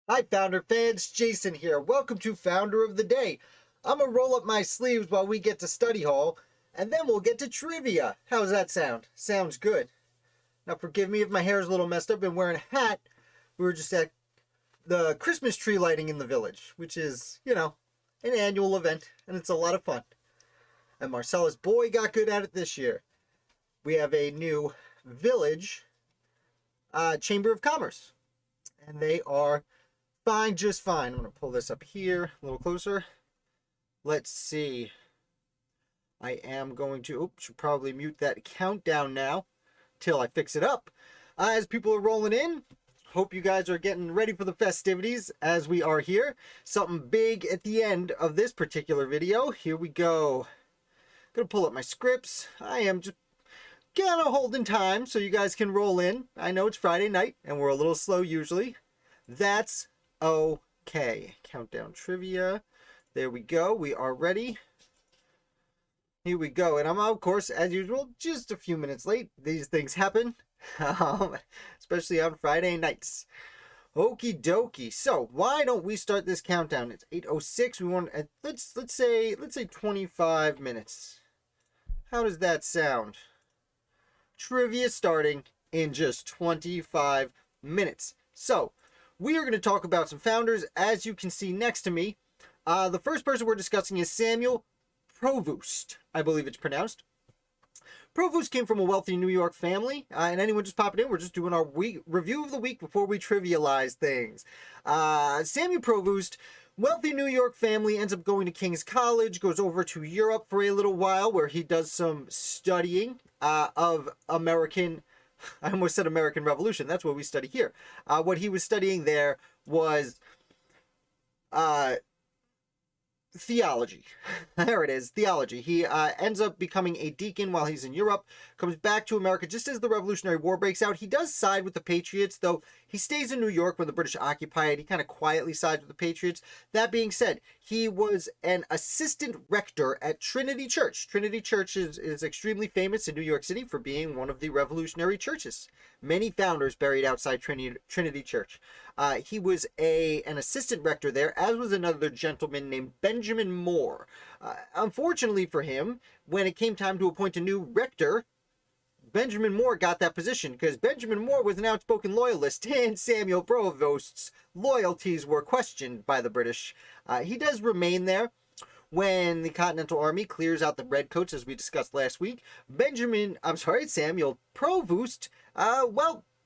Hi, Founder fans. Jason here. Welcome to Founder of the Day. I'm going to roll up my sleeves while we get to study hall, and then we'll get to trivia. How's that sound? Sounds good. Now, forgive me if my hair is a little messed up. I've been wearing a hat. We were just at the Christmas tree lighting in the village, which is, an annual event, and it's a lot of fun. And Marcella's boy got good at it this year. We have a new village chamber of commerce, and they are fine, just fine. I'm going to pull this up here a little closer. Let's see. I am going to, should probably mute that countdown now till I fix it up. As people are rolling in, hope you guys are getting ready for the festivities as we are here. Something big at the end of this particular video. Here we go. Gonna pull up my scripts. I am just kind of holding time so you guys can roll in. I know it's Friday night and we're a little slow usually. That's okay. Countdown trivia. There we go. We are ready. Here we go. And I'm, of course, as usual, just a few minutes late. These things happen, especially on Friday nights. Okie dokie. So why don't we start this countdown? It's 8:06. We want let's say 25 minutes. How does that sound? Trivia starting in just 25 minutes. So we are going to talk about some founders, as you can see next to me. The first person we're discussing is Samuel Provoost, I believe it's pronounced. Provoost came from a wealthy New York family, and anyone just popping in, we're just doing our review of the week before we trivialize things. Samuel Provoost, wealthy New York family, ends up going to King's College, goes over to Europe for a little while where he does some studying of American, I almost said American Revolution, that's what we study here. What he was studying there was theology. There it is, theology. He ends up becoming a deacon while he's in Europe, comes back to America just as the Revolutionary War breaks out. He does side with the Patriots, though he stays in New York when the British occupy it. He kind of quietly sides with the Patriots. That being said, he was an assistant rector at Trinity Church. Trinity Church is extremely famous in New York City for being one of the revolutionary churches. Many founders buried outside Trinity Church. He was an assistant rector there, as was another gentleman named Benjamin Moore. Unfortunately for him, when it came time to appoint a new rector, Benjamin Moore got that position because Benjamin Moore was an outspoken loyalist and Samuel Provoost's loyalties were questioned by the British. He does remain there. When the Continental Army clears out the redcoats, as we discussed last week, Samuel Provoost,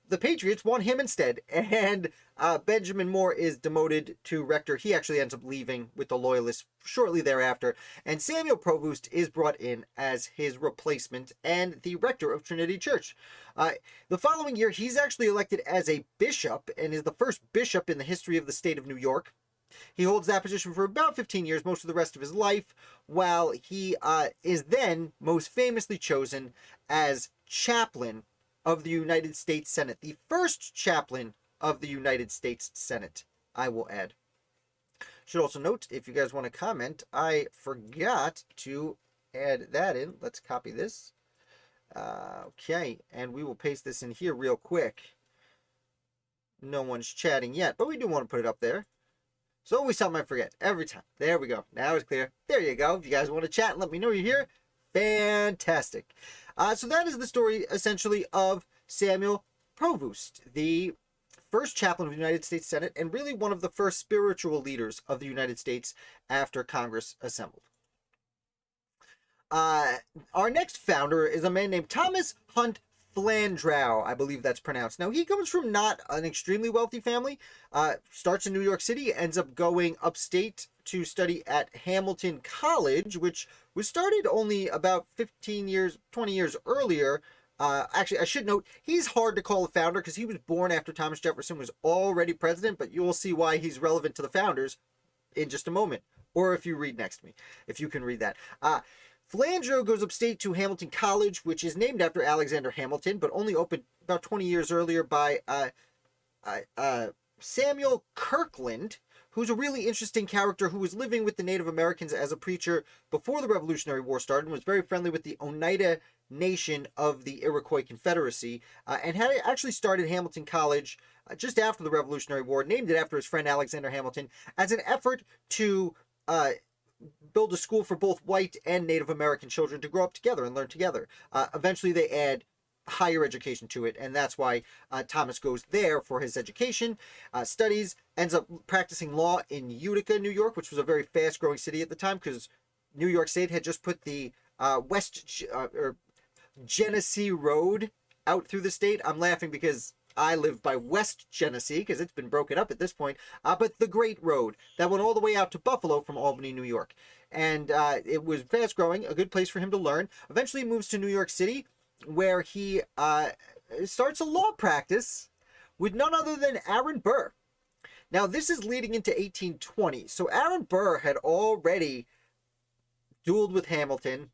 the Patriots want him instead, and Benjamin Moore is demoted to rector. He actually ends up leaving with the Loyalists shortly thereafter, and Samuel Provoost is brought in as his replacement and the rector of Trinity Church. The following year, he's actually elected as a bishop and is the first bishop in the history of the state of New York. He holds that position for about 15 years, most of the rest of his life, while he is then most famously chosen as chaplain of the United States Senate, the first chaplain of the United States Senate, I will add. Should also note, if you guys want to comment, I forgot to add that in. Let's copy this. Okay, and we will paste this in here real quick. No one's chatting yet, but we do want to put it up there. It's always something I forget, every time. There we go. Now it's clear. There you go. If you guys want to chat and let me know you're here, fantastic. So that is the story, essentially, of Samuel Provoost, the first chaplain of the United States Senate, and really one of the first spiritual leaders of the United States after Congress assembled. Our next founder is a man named Thomas Hunt Feldrau, I believe that's pronounced. Now, he comes from not an extremely wealthy family, starts in New York City, ends up going upstate to study at Hamilton College, which was started only about 20 years earlier. Actually, I should note, he's hard to call a founder because he was born after Thomas Jefferson was already president, but you will see why he's relevant to the founders in just a moment, or if you read next to me, if you can read that. Feldrau goes upstate to Hamilton College, which is named after Alexander Hamilton, but only opened about 20 years earlier by Samuel Kirkland, who's a really interesting character who was living with the Native Americans as a preacher before the Revolutionary War started and was very friendly with the Oneida Nation of the Iroquois Confederacy, and had actually started Hamilton College just after the Revolutionary War, named it after his friend Alexander Hamilton, as an effort to build a school for both white and Native American children to grow up together and learn together. Eventually, they add higher education to it, and that's why Thomas goes there for his education, studies, ends up practicing law in Utica, New York, which was a very fast-growing city at the time because New York State had just put the Genesee Road out through the state. I'm laughing because I live by West Genesee because it's been broken up at this point, but the Great Road that went all the way out to Buffalo from Albany, New York. And it was fast-growing, a good place for him to learn. Eventually, he moves to New York City, where he starts a law practice with none other than Aaron Burr. Now, this is leading into 1820. So Aaron Burr had already dueled with Hamilton,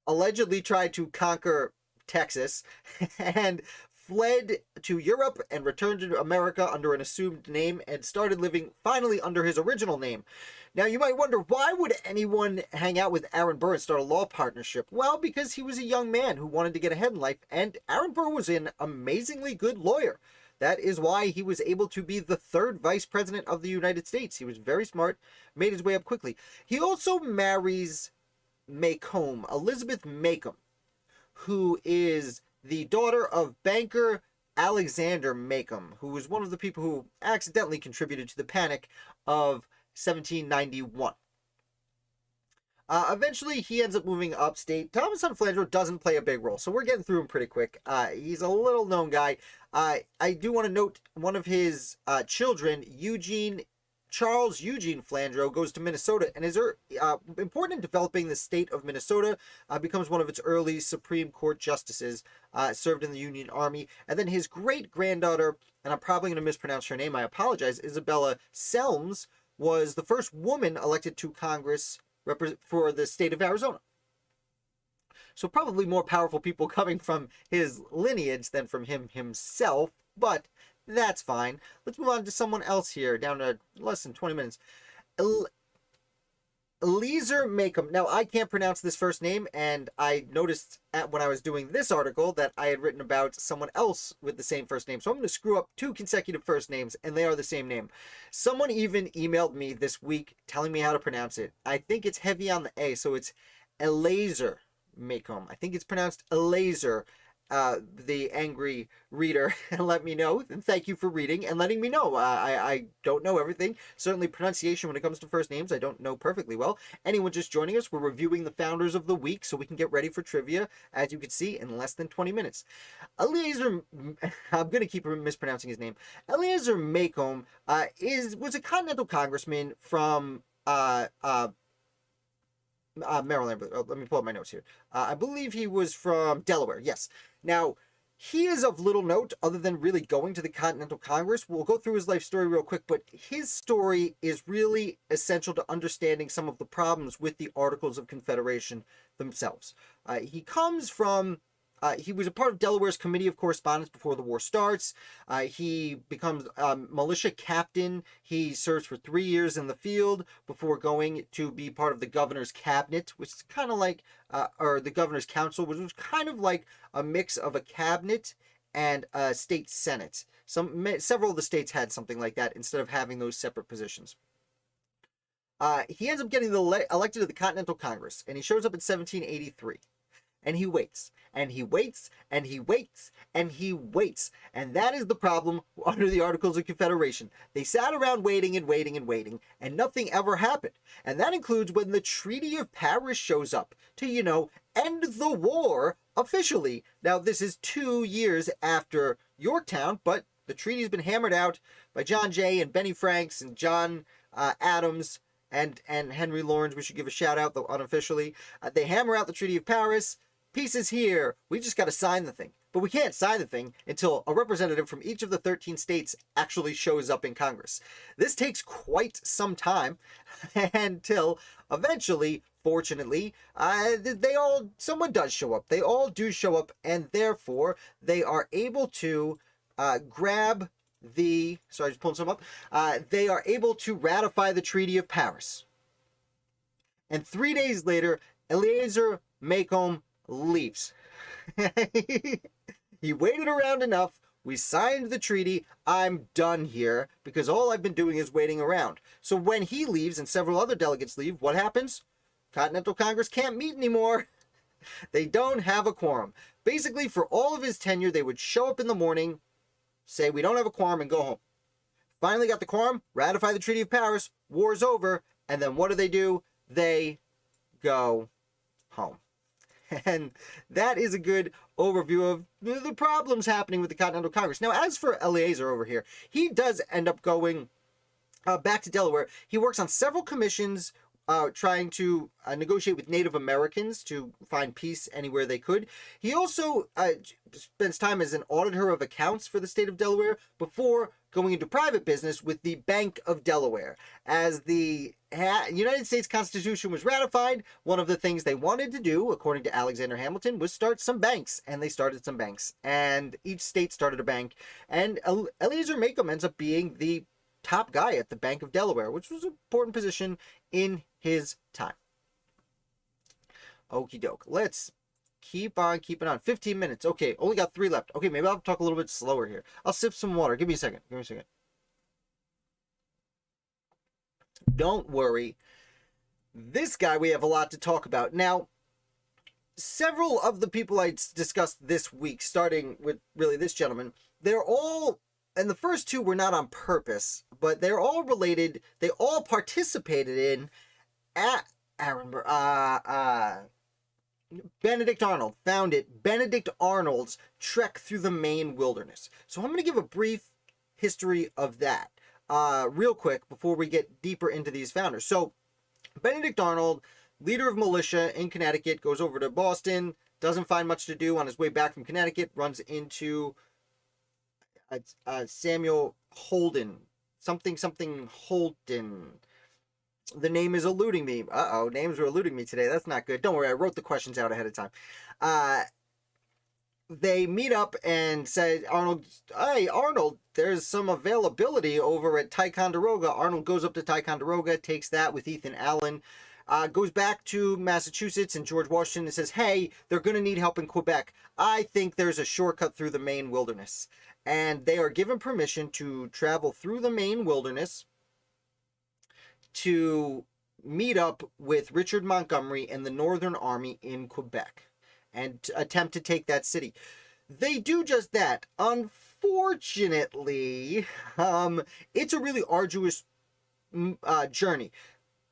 allegedly tried to conquer Texas, and fled to Europe and returned to America under an assumed name and started living finally under his original name. Now, you might wonder, why would anyone hang out with Aaron Burr and start a law partnership? Well, because he was a young man who wanted to get ahead in life, and Aaron Burr was an amazingly good lawyer. That is why he was able to be the third vice president of the United States. He was very smart, made his way up quickly. He also marries Maycomb, Elizabeth Maycomb, who is the daughter of banker Alexander Maycomb, who was one of the people who accidentally contributed to the Panic of 1791. Eventually, he ends up moving upstate. Thomas Hunt Feldrau doesn't play a big role, so we're getting through him pretty quick. He's a little known guy. I do want to note one of his children, Charles Eugene Feldrau, goes to Minnesota and is important in developing the state of Minnesota, becomes one of its early Supreme Court justices, served in the Union Army. And then his great-granddaughter, and I'm probably going to mispronounce her name, I apologize, Isabella Selms, was the first woman elected to Congress for the state of Arizona. So probably more powerful people coming from his lineage than from him himself, but that's fine. Let's move on to someone else here, down to less than 20 minutes. Elias Maycomb. Now, I can't pronounce this first name, and I noticed when I was doing this article that I had written about someone else with the same first name. So I'm going to screw up 2 consecutive first names, and they are the same name. Someone even emailed me this week telling me how to pronounce it. I think it's heavy on the A, so it's Elias Maycomb. I think it's pronounced Elias. The angry reader let me know, and thank you for reading and letting me know. I don't know everything. Certainly pronunciation when it comes to first names, I don't know perfectly well. Anyone just joining us, we're reviewing the founders of the week so we can get ready for trivia, as you can see, in less than 20 minutes. I'm going to keep mispronouncing his name. Elias Maycomb was a Continental Congressman from Maryland. Let me pull up my notes here. I believe he was from Delaware. Yes. Now, he is of little note other than really going to the Continental Congress. We'll go through his life story real quick, but his story is really essential to understanding some of the problems with the Articles of Confederation themselves. He comes from he was a part of Delaware's Committee of Correspondence before the war starts. He becomes militia captain. He serves for 3 years in the field before going to be part of the governor's cabinet, which is kind of like, or the governor's council, which was kind of like a mix of a cabinet and a state senate. Several of the states had something like that instead of having those separate positions. He ends up getting elected to the Continental Congress, and he shows up in 1783. And he waits, and he waits, and he waits, and he waits. And that is the problem under the Articles of Confederation. They sat around waiting and waiting and waiting, and nothing ever happened. And that includes when the Treaty of Paris shows up to, end the war officially. Now, this is 2 years after Yorktown, but the treaty's been hammered out by John Jay and Benny Franks and John Adams and Henry Lawrence. We should give a shout out, though unofficially. They hammer out the Treaty of Paris. Peace is here. We just got to sign the thing. But we can't sign the thing until a representative from each of the 13 states actually shows up in Congress. This takes quite some time until eventually, fortunately, someone does show up. They all do show up, and therefore they are able to grab the, sorry, just pulling some up. They are able to ratify the Treaty of Paris. And 3 days later, Elias Maycomb leaves. He waited around enough, We signed the treaty. I'm done here because all I've been doing is waiting around. So when he leaves and several other delegates leave, what happens? Continental Congress can't meet anymore. They don't have a quorum. Basically, for all of his tenure, they would show up in the morning, say, we don't have a quorum, and go home. Finally got the quorum, ratify the Treaty of Paris, war's over, and then what do? They go home. And that is a good overview of the problems happening with the Continental Congress. Now, as for Eleazar over here, he does end up going back to Delaware. He works on several commissions trying to negotiate with Native Americans to find peace anywhere they could. He also spends time as an auditor of accounts for the state of Delaware before going into private business with the Bank of Delaware. As the United States Constitution was ratified, one of the things they wanted to do, according to Alexander Hamilton, was start some banks. And they started some banks. And each state started a bank. And Elias Maycomb ends up being the top guy at the Bank of Delaware, which was an important position in his time. Okie doke. Let's keep on keeping on. 15 minutes. Okay, only got 3 left. Okay, maybe I'll talk a little bit slower here. I'll sip some water. Give me a second. Don't worry. This guy, we have a lot to talk about. Now, several of the people I discussed this week, starting with really this gentleman, they're all, and the first 2 were not on purpose, but they're all related. They all participated in Benedict Arnold founded Benedict Arnold's trek through the Maine wilderness. So I'm going to give a brief history of that real quick before we get deeper into these founders. So Benedict Arnold, leader of militia in Connecticut, goes over to Boston, doesn't find much to do on his way back from Connecticut, runs into Samuel Holden, something Holden. The name is eluding me. Names are eluding me today. That's not good. Don't worry, I wrote the questions out ahead of time. They meet up and say, hey, Arnold, there's some availability over at Ticonderoga. Arnold goes up to Ticonderoga, takes that with Ethan Allen, goes back to Massachusetts and George Washington and says, hey, they're going to need help in Quebec. I think there's a shortcut through the Maine wilderness. And they are given permission to travel through the Maine wilderness to meet up with Richard Montgomery and the Northern Army in Quebec and attempt to take that city. They do just that. Unfortunately, it's a really arduous journey.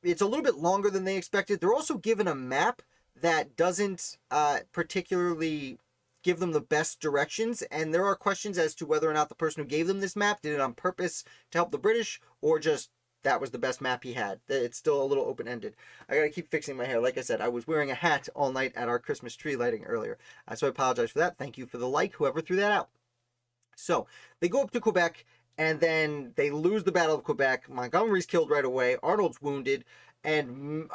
It's a little bit longer than they expected. They're also given a map that doesn't particularly give them the best directions, and there are questions as to whether or not the person who gave them this map did it on purpose to help the British, or just that was the best map he had. It's still a little open-ended. I gotta keep fixing my hair. Like I said, I was wearing a hat all night at our Christmas tree lighting earlier. So I apologize for that. Thank you for the like, whoever threw that out. So they go up to Quebec, and then they lose the Battle of Quebec. Montgomery's killed right away. Arnold's wounded. And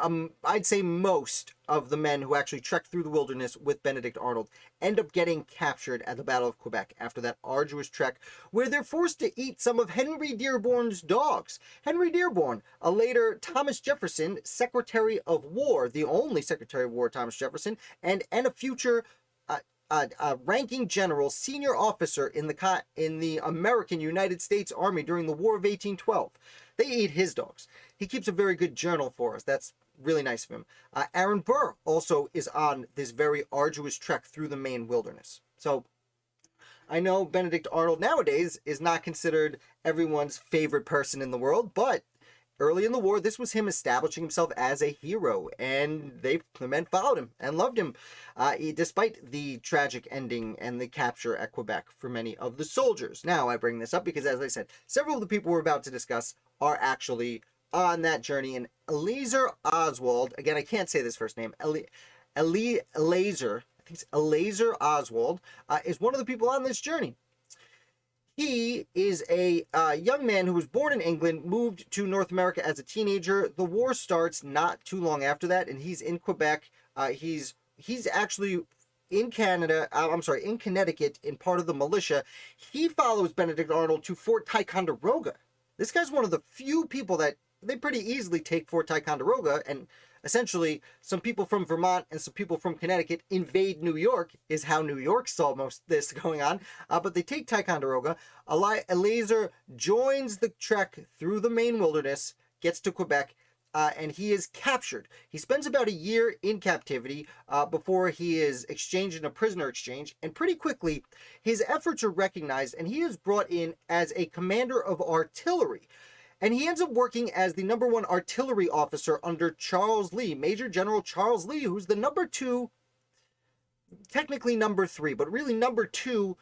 I'd say most of the men who actually trekked through the wilderness with Benedict Arnold end up getting captured at the Battle of Quebec after that arduous trek, where they're forced to eat some of Henry Dearborn's dogs. Henry Dearborn, a later Thomas Jefferson, Secretary of War, the only Secretary of War, Thomas Jefferson, and a future ranking general, senior officer in the American United States Army during the War of 1812. They eat his dogs. He keeps a very good journal for us. That's really nice of him. Aaron Burr also is on this very arduous trek through the Maine wilderness. So I know Benedict Arnold nowadays is not considered everyone's favorite person in the world, but early in the war, this was him establishing himself as a hero, and the men followed him and loved him, despite the tragic ending and the capture at Quebec for many of the soldiers. Now, I bring this up because, as I said, several of the people we're about to discuss are actually on that journey, and Eleazar Oswald, again, I can't say this first name, Eleazar, I think it's Eleazar Oswald, is one of the people on this journey. He is a young man who was born in England, moved to North America as a teenager. The war starts not too long after that, and he's in Quebec. He's actually in in Connecticut, in part of the militia. He follows Benedict Arnold to Fort Ticonderoga. This guy's one of the few people that they pretty easily take Fort Ticonderoga, and essentially some people from Vermont and some people from Connecticut invade New York, is how New York saw most of this going on. But they take Ticonderoga. Eleazar joins the trek through the Maine wilderness, gets to Quebec, and he is captured. He spends about a year in captivity before he is exchanged in a prisoner exchange, and pretty quickly his efforts are recognized, and he is brought in as a commander of artillery. And he ends up working as the #1 artillery officer under Charles Lee, Major General Charles Lee, who's the #2, technically #3, but really #2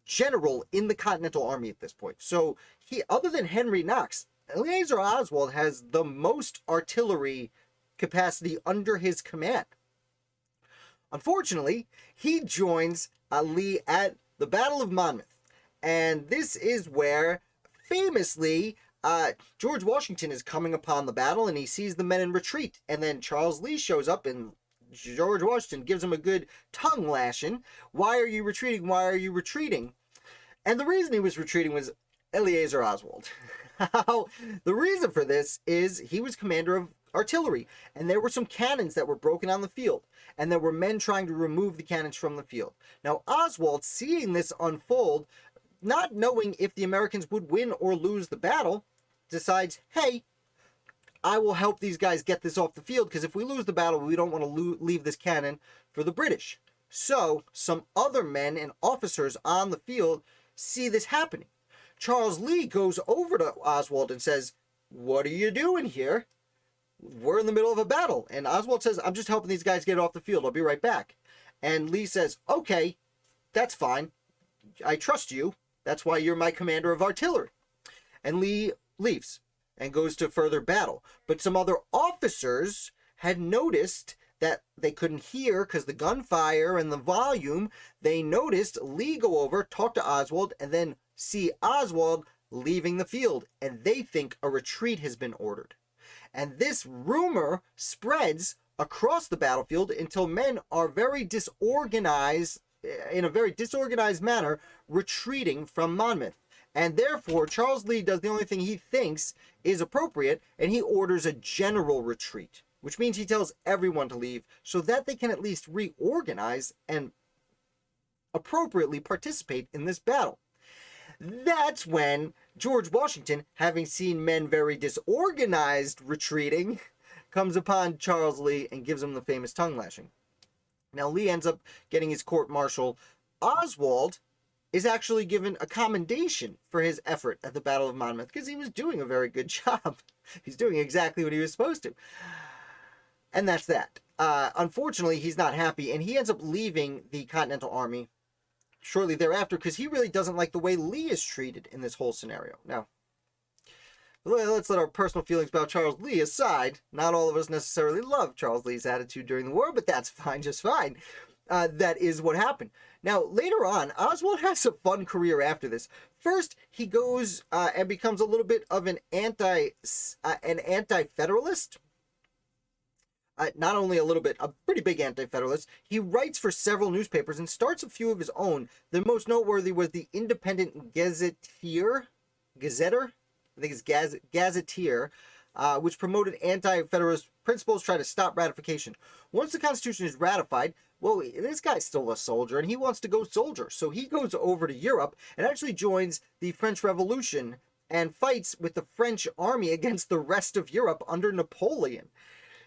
general in the Continental Army at this point. So he, other than Henry Knox, Eleazar Oswald has the most artillery capacity under his command. Unfortunately, he joins Lee at the Battle of Monmouth. And this is where, famously, George Washington is coming upon the battle, and he sees the men in retreat. And then Charles Lee shows up, and George Washington gives him a good tongue lashing. Why are you retreating? Why are you retreating? And the reason he was retreating was Eleazar Oswald. The reason for this is he was commander of artillery, and there were some cannons that were broken on the field, and there were men trying to remove the cannons from the field. Now, Oswald, seeing this unfold, not knowing if the Americans would win or lose the battle, decides, hey, I will help these guys get this off the field, because if we lose the battle, we don't want to leave this cannon for the British. So, some other men and officers on the field see this happening. Charles Lee goes over to Oswald and says, what are you doing here? We're in the middle of a battle. And Oswald says, I'm just helping these guys get off the field. I'll be right back. And Lee says, okay, that's fine. I trust you. That's why you're my commander of artillery. And Lee leaves and goes to further battle. But some other officers had noticed that they couldn't hear because the gunfire and the volume. They noticed Lee go over, talk to Oswald, and then see Oswald leaving the field, and they think a retreat has been ordered. And this rumor spreads across the battlefield until men are very disorganized, in a very disorganized manner, retreating from Monmouth. And therefore, Charles Lee does the only thing he thinks is appropriate, and he orders a general retreat, which means he tells everyone to leave so that they can at least reorganize and appropriately participate in this battle. That's when George Washington, having seen men very disorganized retreating, comes upon Charles Lee and gives him the famous tongue lashing. Now, Lee ends up getting his court-martial. Oswald is actually given a commendation for his effort at the Battle of Monmouth because he was doing a very good job. He's doing exactly what he was supposed to. And that's that. Unfortunately, he's not happy, and he ends up leaving the Continental Army shortly thereafter because he really doesn't like the way Lee is treated in this whole scenario. Now, let's let our personal feelings about Charles Lee aside. Not all of us necessarily love Charles Lee's attitude during the war, but that's fine, just fine. That is what happened. Now, later on, Oswald has a fun career after this. First, he goes and becomes a little bit of an anti-federalist. Not only a little bit, a pretty big anti-federalist. He writes for several newspapers and starts a few of his own. The most noteworthy was the Independent Gazetteer, I think it's Gazetteer, which promoted anti-federalist principles, tried to stop ratification. Once the Constitution is ratified, well, this guy's still a soldier, and he wants to go soldier. So he goes over to Europe and actually joins the French Revolution and fights with the French army against the rest of Europe under Napoleon.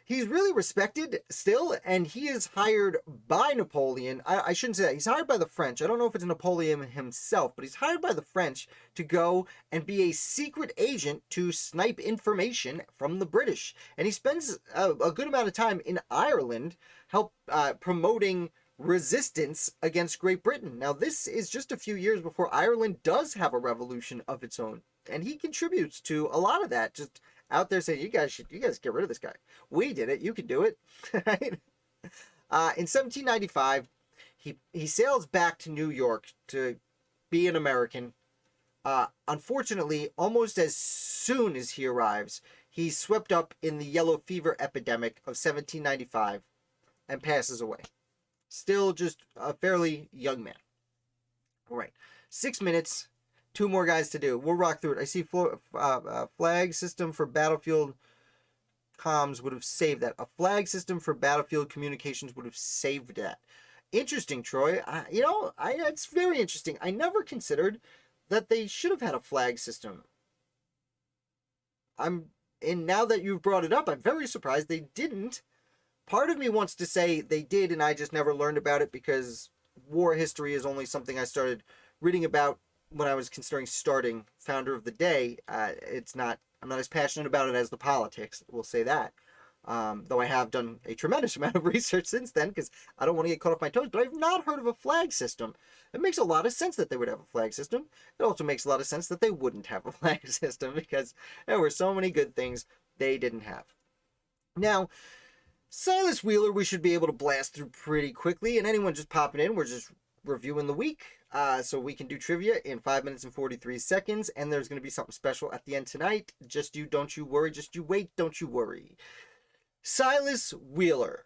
He's really respected still, and he is hired by Napoleon. I shouldn't say that. He's hired by the French. I don't know if it's Napoleon himself, but he's hired by the French to go and be a secret agent to snipe information from the British. And he spends a good amount of time in Ireland promoting resistance against Great Britain. Now, this is just a few years before Ireland does have a revolution of its own, and he contributes to a lot of that, just out there saying, you guys get rid of this guy. We did it. You can do it. Right? In 1795, he sails back to New York to be an American. Unfortunately, almost as soon as he arrives, he's swept up in the yellow fever epidemic of 1795 and passes away. Still just a fairly young man. All right. 6 minutes 2 more guys to do. We'll rock through it. I see flag system for battlefield comms would have saved that. A flag system for battlefield communications would have saved that. Interesting, Troy. It's very interesting. I never considered that they should have had a flag system. And now that you've brought it up, I'm very surprised they didn't. Part of me wants to say they did, and I just never learned about it because war history is only something I started reading about when I was considering starting Founder of the Day. I'm not as passionate about it as the politics, we'll say that. Though I have done a tremendous amount of research since then because I don't want to get caught off my toes, but I've not heard of a flag system. It makes a lot of sense that they would have a flag system. It also makes a lot of sense that they wouldn't have a flag system because there were so many good things they didn't have. Now, Silas Wheeler, we should be able to blast through pretty quickly, and anyone just popping in, we're just reviewing the week. So we can do trivia in 5 minutes and 43 seconds, and there's going to be something special at the end tonight. Don't you worry, just you wait, don't you worry. Silas Wheeler.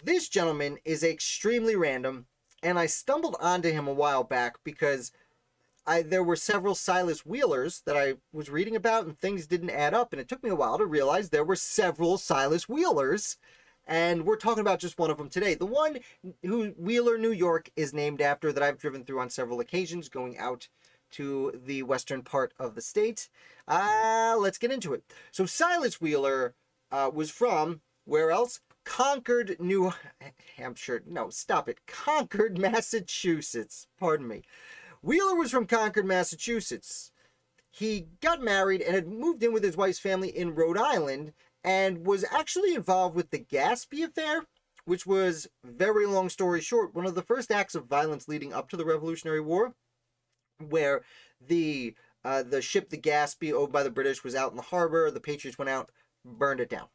This gentleman is extremely random, and I stumbled onto him a while back because there were several Silas Wheelers that I was reading about, and things didn't add up, and it took me a while to realize there were several Silas Wheelers. And we're talking about just one of them today. The one who Wheeler, New York is named after that I've driven through on several occasions going out to the western part of the state. Let's get into it. So Silas Wheeler was from, where else? Concord, New Hampshire. No, stop it. Concord, Massachusetts. Pardon me. Wheeler was from Concord, Massachusetts. He got married and had moved in with his wife's family in Rhode Island, and was actually involved with the Gaspee affair, which was, very long story short, one of the first acts of violence leading up to the Revolutionary War, where the ship, the Gaspee, owned by the British, was out in the harbor. The Patriots went out, burned it down.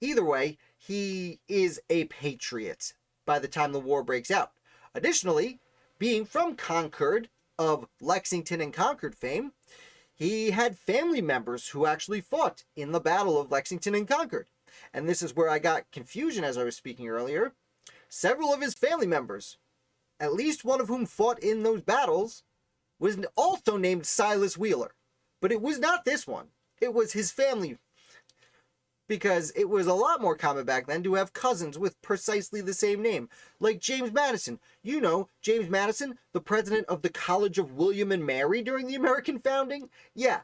Either way, he is a patriot by the time the war breaks out. Additionally, being from Concord, of Lexington and Concord fame, he had family members who actually fought in the Battle of Lexington and Concord. And this is where I got confusion as I was speaking earlier. Several of his family members, at least one of whom fought in those battles, was also named Silas Wheeler. But it was not this one. It was his family. Because it was a lot more common back then to have cousins with precisely the same name. Like James Madison. You know, James Madison, the president of the College of William and Mary during the American founding? Yeah,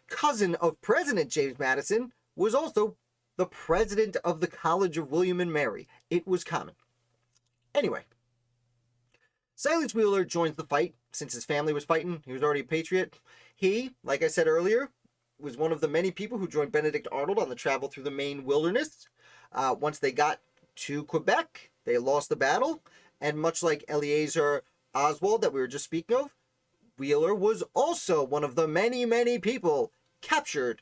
cousin of President James Madison was also the president of the College of William and Mary. It was common. Anyway, Silas Wheeler joins the fight. Since his family was fighting, he was already a patriot. He, like I said earlier, was one of the many people who joined Benedict Arnold on the travel through the Maine wilderness. Once they got to Quebec, they lost the battle, and much like Eleazar Oswald that we were just speaking of, Wheeler was also one of the many, many people captured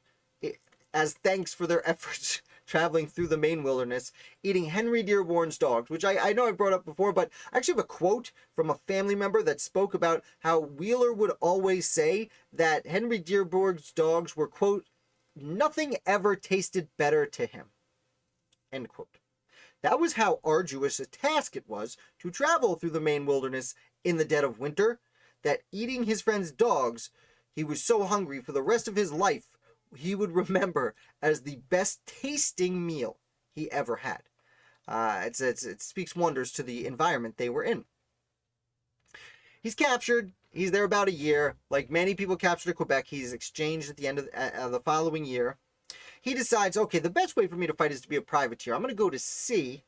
as thanks for their efforts traveling through the Maine wilderness, eating Henry Dearborns' dogs, which I know I brought up before, but I actually have a quote from a family member that spoke about how Wheeler would always say that Henry Dearborns' dogs were, quote, nothing ever tasted better to him, end quote. That was how arduous a task it was to travel through the Maine wilderness in the dead of winter, that eating his friend's dogs, he was so hungry for the rest of his life, he would remember as the best tasting meal he ever had. It speaks wonders to the environment they were in. He's captured. He's there about a year. Like many people captured at Quebec, he's exchanged at the end of the following year. He decides, okay, the best way for me to fight is to be a privateer. I'm going to go to sea,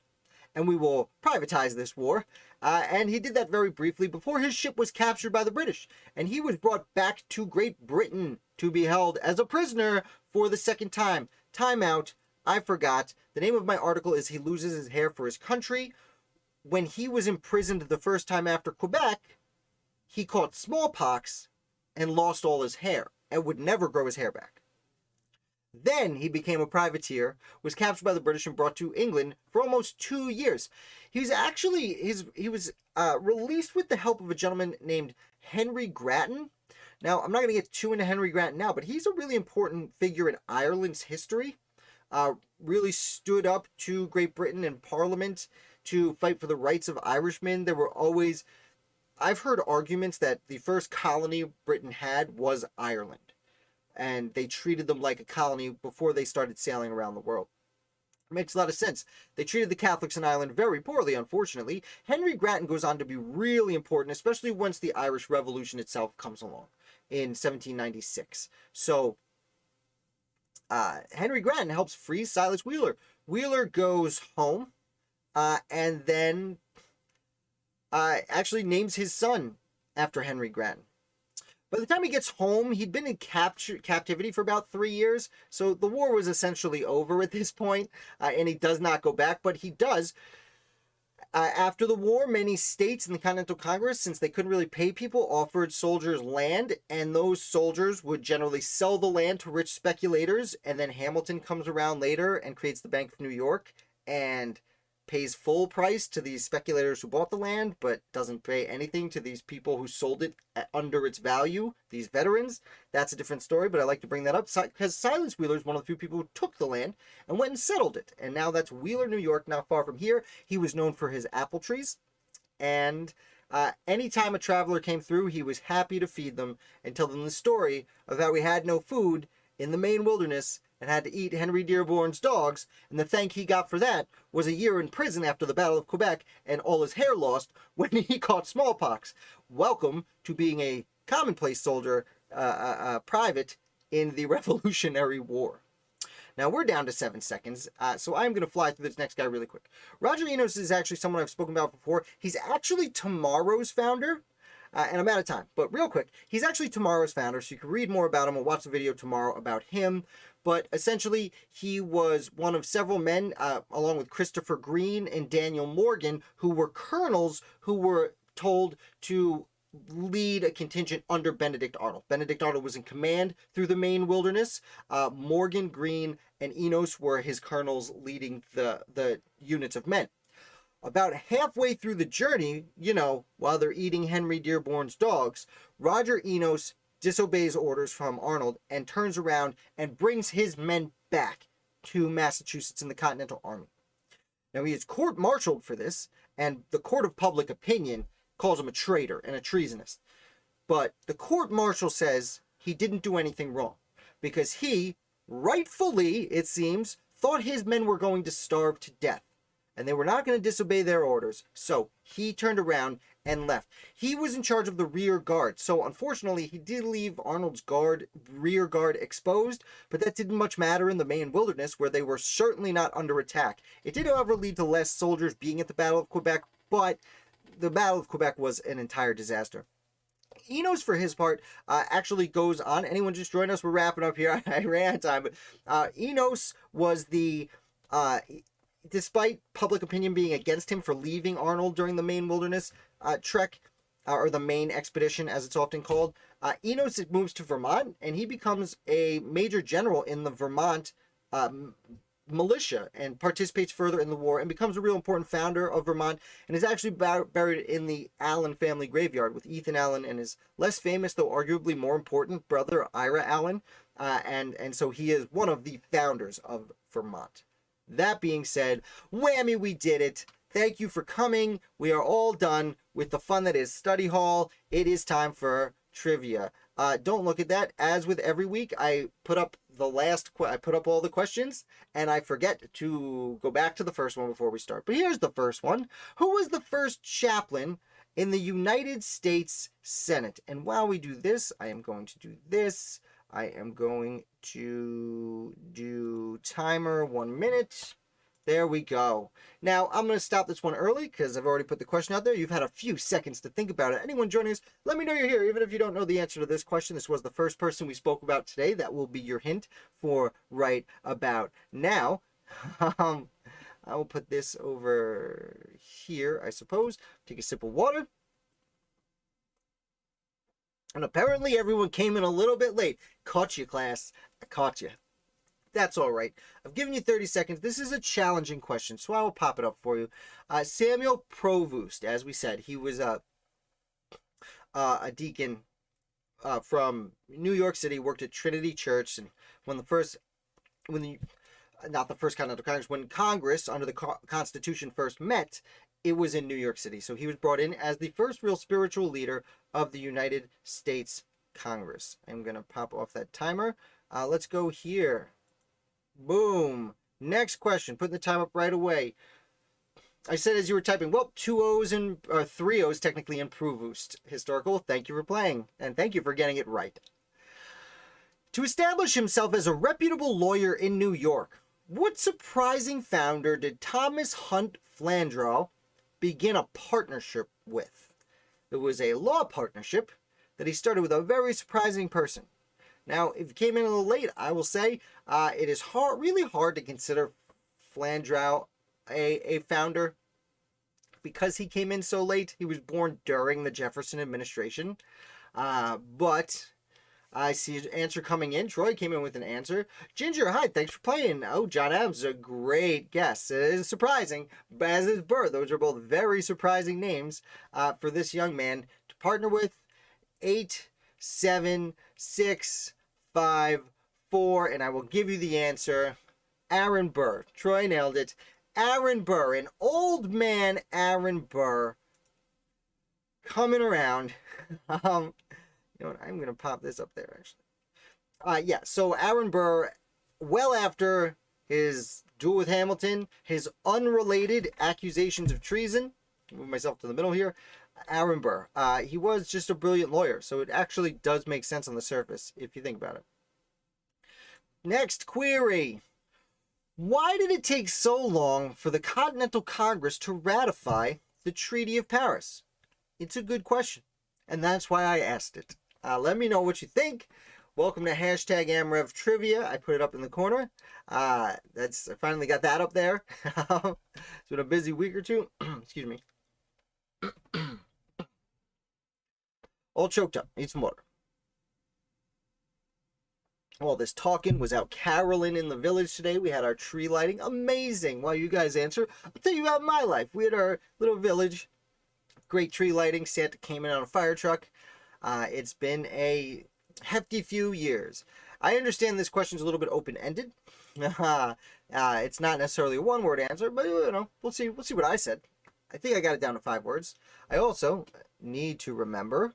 and we will privatize this war. And he did that very briefly before his ship was captured by the British. And he was brought back to Great Britain to be held as a prisoner for the second time. Time out. I forgot. The name of my article is He Loses His Hair for His Country. When he was imprisoned the first time after Quebec, he caught smallpox and lost all his hair and would never grow his hair back. Then he became a privateer, was captured by the British and brought to England for almost 2 years. He was actually released with the help of a gentleman named Henry Grattan. Now, I'm not going to get too into Henry Grattan now, but he's a really important figure in Ireland's history. Really stood up to Great Britain in Parliament to fight for the rights of Irishmen. There were always I've heard arguments that the first colony Britain had was Ireland, and they treated them like a colony before they started sailing around the world. It makes a lot of sense. They treated the Catholics in Ireland very poorly, unfortunately. Henry Grattan goes on to be really important, especially once the Irish Revolution itself comes along in 1796. So Henry Grattan helps free Silas Wheeler. Wheeler goes home and then actually names his son after Henry Grattan. By the time he gets home, he'd been in captivity for about 3 years, so the war was essentially over at this point, and he does not go back, but he does. After the war, many states in the Continental Congress, since they couldn't really pay people, offered soldiers land, and those soldiers would generally sell the land to rich speculators, and then Hamilton comes around later and creates the Bank of New York and pays full price to these speculators who bought the land, but doesn't pay anything to these people who sold it under its value, these veterans. That's a different story, but I like to bring that up because Silas Wheeler is one of the few people who took the land and went and settled it. And now that's Wheeler, New York, not far from here. He was known for his apple trees, and anytime a traveler came through, he was happy to feed them and tell them the story of how he had no food in the Maine wilderness and had to eat Henry Dearborn's dogs, and the thank he got for that was a year in prison after the Battle of Quebec and all his hair lost when he caught smallpox. Welcome to being a commonplace soldier, private in the Revolutionary War. Now we're down to 7 seconds, so I'm going to fly through this next guy really quick. Roger Enos is actually someone I've spoken about before. He's actually tomorrow's founder. And I'm out of time, but real quick, he's actually tomorrow's founder, so you can read more about him or watch the video tomorrow about him. But essentially, he was one of several men, along with Christopher Green and Daniel Morgan, who were colonels who were told to lead a contingent under Benedict Arnold. Benedict Arnold was in command through the Maine wilderness. Morgan, Green, and Enos were his colonels leading the units of men. About halfway through the journey, while they're eating Henry Dearborn's dogs, Roger Enos disobeys orders from Arnold and turns around and brings his men back to Massachusetts in the Continental Army. Now, he is court-martialed for this, and the court of public opinion calls him a traitor and a treasonist. But the court-martial says he didn't do anything wrong, because he, rightfully, it seems, thought his men were going to starve to death, and they were not going to disobey their orders, so he turned around and left. He was in charge of the rear guard, so unfortunately he did leave Arnold's rear guard exposed, but that didn't much matter in the Maine wilderness, where they were certainly not under attack. It did, however, lead to less soldiers being at the Battle of Quebec, but the Battle of Quebec was an entire disaster. Enos, for his part, actually goes on. Anyone just joined us? We're wrapping up here. I ran out of time, but Enos was the... despite public opinion being against him for leaving Arnold during the Maine wilderness trek, or the Maine expedition, as it's often called, Enos moves to Vermont, and he becomes a major general in the Vermont militia and participates further in the war and becomes a real important founder of Vermont, and is actually buried in the Allen family graveyard with Ethan Allen and his less famous, though arguably more important, brother Ira Allen, and so he is one of the founders of Vermont. That being said, whammy, we did it. Thank you for coming. We are all done with the fun that is study hall. It is time for trivia. Don't look at that. As with every week, I put up all the questions, and I forget to go back to the first one before we start. But here's the first one. Who was the first chaplain in the United States Senate? And while we do this, I am going to do this. I am going to do timer 1 minute. There we go. Now, I'm going to stop this one early because I've already put the question out there. You've had a few seconds to think about it. Anyone joining us, let me know you're here. Even if you don't know the answer to this question, this was the first person we spoke about today. That will be your hint for right about now. I will put this over here, I suppose. Take a sip of water. And apparently everyone came in a little bit late. Caught you, class. I caught you. That's all right. I've given you 30 seconds. This is a challenging question, so I will pop it up for you. Samuel Provoost, as we said, he was a deacon from New York City, worked at Trinity Church, and when Congress under the Constitution first met it was in New York City. So he was brought in as the first real spiritual leader of the United States Congress. I'm going to pop off that timer. Let's go here. Boom. Next question. Putting the time up right away. I said as you were typing, well, 2 O's and 3 O's technically in Provost. Historical, thank you for playing. And thank you for getting it right. To establish himself as a reputable lawyer in New York, what surprising founder did Thomas Hunt Feldrau begin a partnership with? It was a law partnership that he started with a very surprising person. Now, if you came in a little late, I will say it is really hard to consider Feldrau a founder because he came in so late. He was born during the Jefferson administration. But I see an answer coming in. Troy came in with an answer. Ginger, hi, thanks for playing. Oh, John Adams is a great guess. It is surprising, but as is Burr. Those are both very surprising names for this young man to partner with. 8, 7, 6, 5, 4, and I will give you the answer. Aaron Burr. Troy nailed it. Aaron Burr, an old man Aaron Burr coming around. You know what? I'm going to pop this up there, actually. Yeah, so Aaron Burr, well after his duel with Hamilton, his unrelated accusations of treason, move myself to the middle here, Aaron Burr, he was just a brilliant lawyer, so it actually does make sense on the surface, if you think about it. Next query. Why did it take so long for the Continental Congress to ratify the Treaty of Paris? It's a good question, and that's why I asked it. Let me know what you think. Welcome to hashtag AmRev Trivia. I put it up in the corner. I finally got that up there. It's been a busy week or two. Excuse me. All choked up. Need some water. All this talking was out caroling in the village today. We had our tree lighting. Amazing. While you guys answer, I'll tell you about my life. We had our little village. Great tree lighting. Santa came in on a fire truck. It's been a hefty few years. I understand this question's a little bit open-ended. It's not necessarily a one-word answer, but you know, we'll see what I said. I think I got it down to 5 words. I also need to remember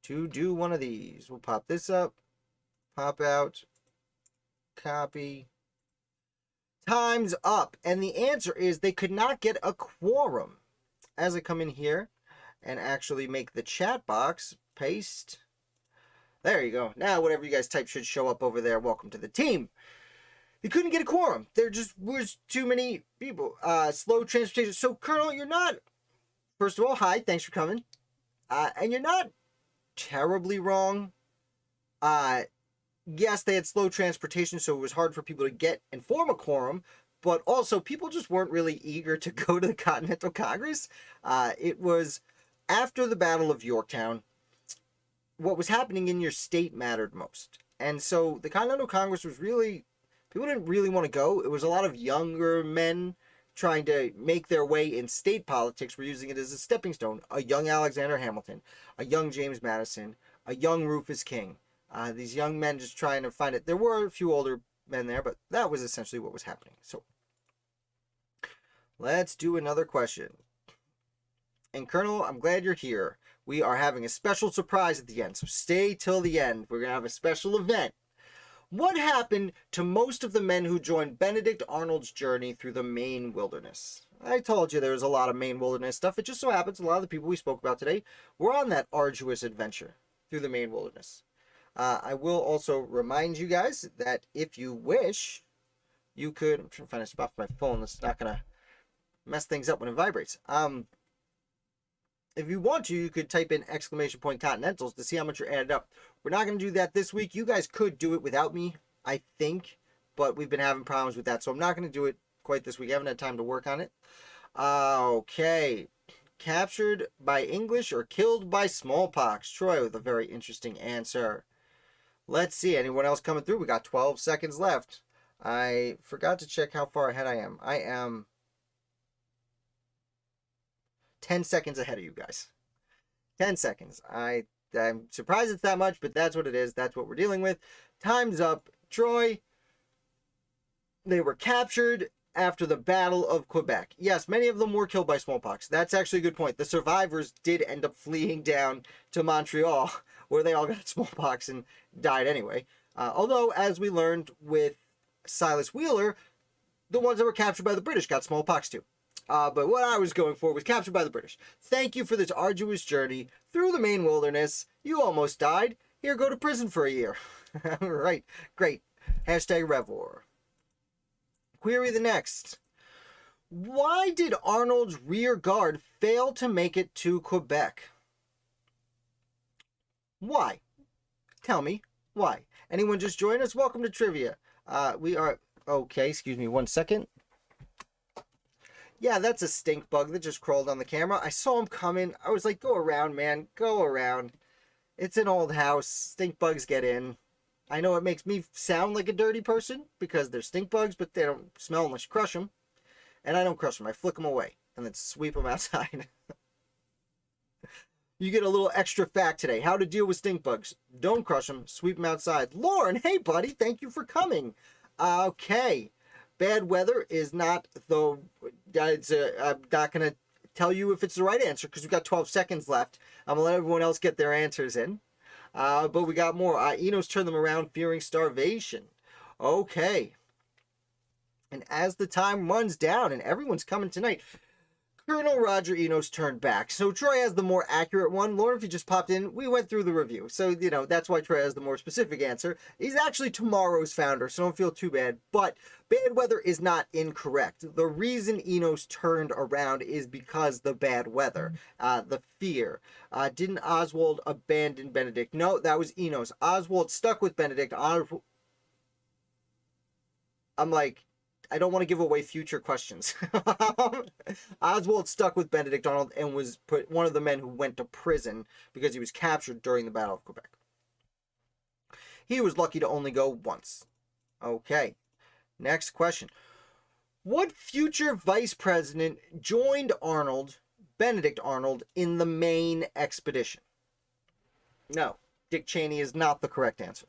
to do one of these. We'll pop this up, pop out, copy. Time's up, and the answer is they could not get a quorum. As I come in here and actually make the chat box, paste. There you go. Now whatever you guys type should show up over there. Welcome to the team. They couldn't get a quorum. There just was too many people. Slow transportation. So, Colonel, you're not... First of all, hi. Thanks for coming. And you're not terribly wrong. Yes, they had slow transportation, so it was hard for people to get and form a quorum. But also, people just weren't really eager to go to the Continental Congress. It was after the Battle of Yorktown. What was happening in your state mattered most. And so the Continental Congress was really... People didn't really want to go. It was a lot of younger men trying to make their way in state politics. We're using it as a stepping stone. A young Alexander Hamilton, a young James Madison, a young Rufus King. These young men just trying to find it. There were a few older men there, but that was essentially what was happening. So let's do another question. And Colonel, I'm glad you're here. We are having a special surprise at the end, so stay till the end. We're going to have a special event. What happened to most of the men who joined Benedict Arnold's journey through the Maine wilderness? I told you there was a lot of Maine wilderness stuff. It just so happens a lot of the people we spoke about today were on that arduous adventure through the Maine wilderness. I will also remind you guys that if you wish, you could... I'm trying to find a spot for my phone that's not going to mess things up when it vibrates. If you want to, you could type in !Continentals to see how much you're added up. We're not going to do that this week. You guys could do it without me, I think, but we've been having problems with that, so I'm not going to do it quite this week. I haven't had time to work on it. Okay. Captured by English or killed by smallpox? Troy with a very interesting answer. Let's see. Anyone else coming through? We got 12 seconds left. I forgot to check how far ahead I am. I am 10 seconds ahead of you guys. 10 seconds. I'm surprised it's that much, but that's what it is. That's what we're dealing with. Time's up. Troy, they were captured after the Battle of Quebec. Yes, many of them were killed by smallpox. That's actually a good point. The survivors did end up fleeing down to Montreal, where they all got smallpox and died anyway. Although, as we learned with Silas Wheeler, the ones that were captured by the British got smallpox too. But what I was going for was captured by the British. Thank you for this arduous journey through the Maine wilderness. You almost died. Here, go to prison for a year. All right, great. Hashtag Revor. Query the next. Why did Arnold's rear guard fail to make it to Quebec? Why? Tell me, why? Anyone just joined us? Welcome to Trivia. We are... Okay, excuse me 1 second. Yeah, that's a stink bug that just crawled on the camera. I saw him coming. I was like, go around, man. Go around. It's an old house. Stink bugs get in. I know it makes me sound like a dirty person because they're stink bugs, but they don't smell unless you crush them. And I don't crush them. I flick them away and then sweep them outside. You get a little extra fact today. How to deal with stink bugs. Don't crush them. Sweep them outside. Lauren, hey, buddy. Thank you for coming. Okay. Bad weather is not the... I'm not going to tell you if it's the right answer because we've got 12 seconds left. I'm going to let everyone else get their answers in. But we got more. Enos turned them around fearing starvation. Okay. And as the time runs down and everyone's coming tonight, Colonel Roger Enos turned back. So Troy has the more accurate one. Lauren, if you just popped in, we went through the review. So, you know, that's why Troy has the more specific answer. He's actually tomorrow's founder, so don't feel too bad. But bad weather is not incorrect. The reason Enos turned around is because the bad weather, the fear. Didn't Oswald abandon Benedict? No, that was Enos. Oswald stuck with Benedict. I'm like... I don't want to give away future questions. Oswald stuck with Benedict Arnold and was one of the men who went to prison because he was captured during the Battle of Quebec. He was lucky to only go once. Okay, next question. What future vice president joined Arnold, Benedict Arnold, in the Maine expedition? No, Dick Cheney is not the correct answer.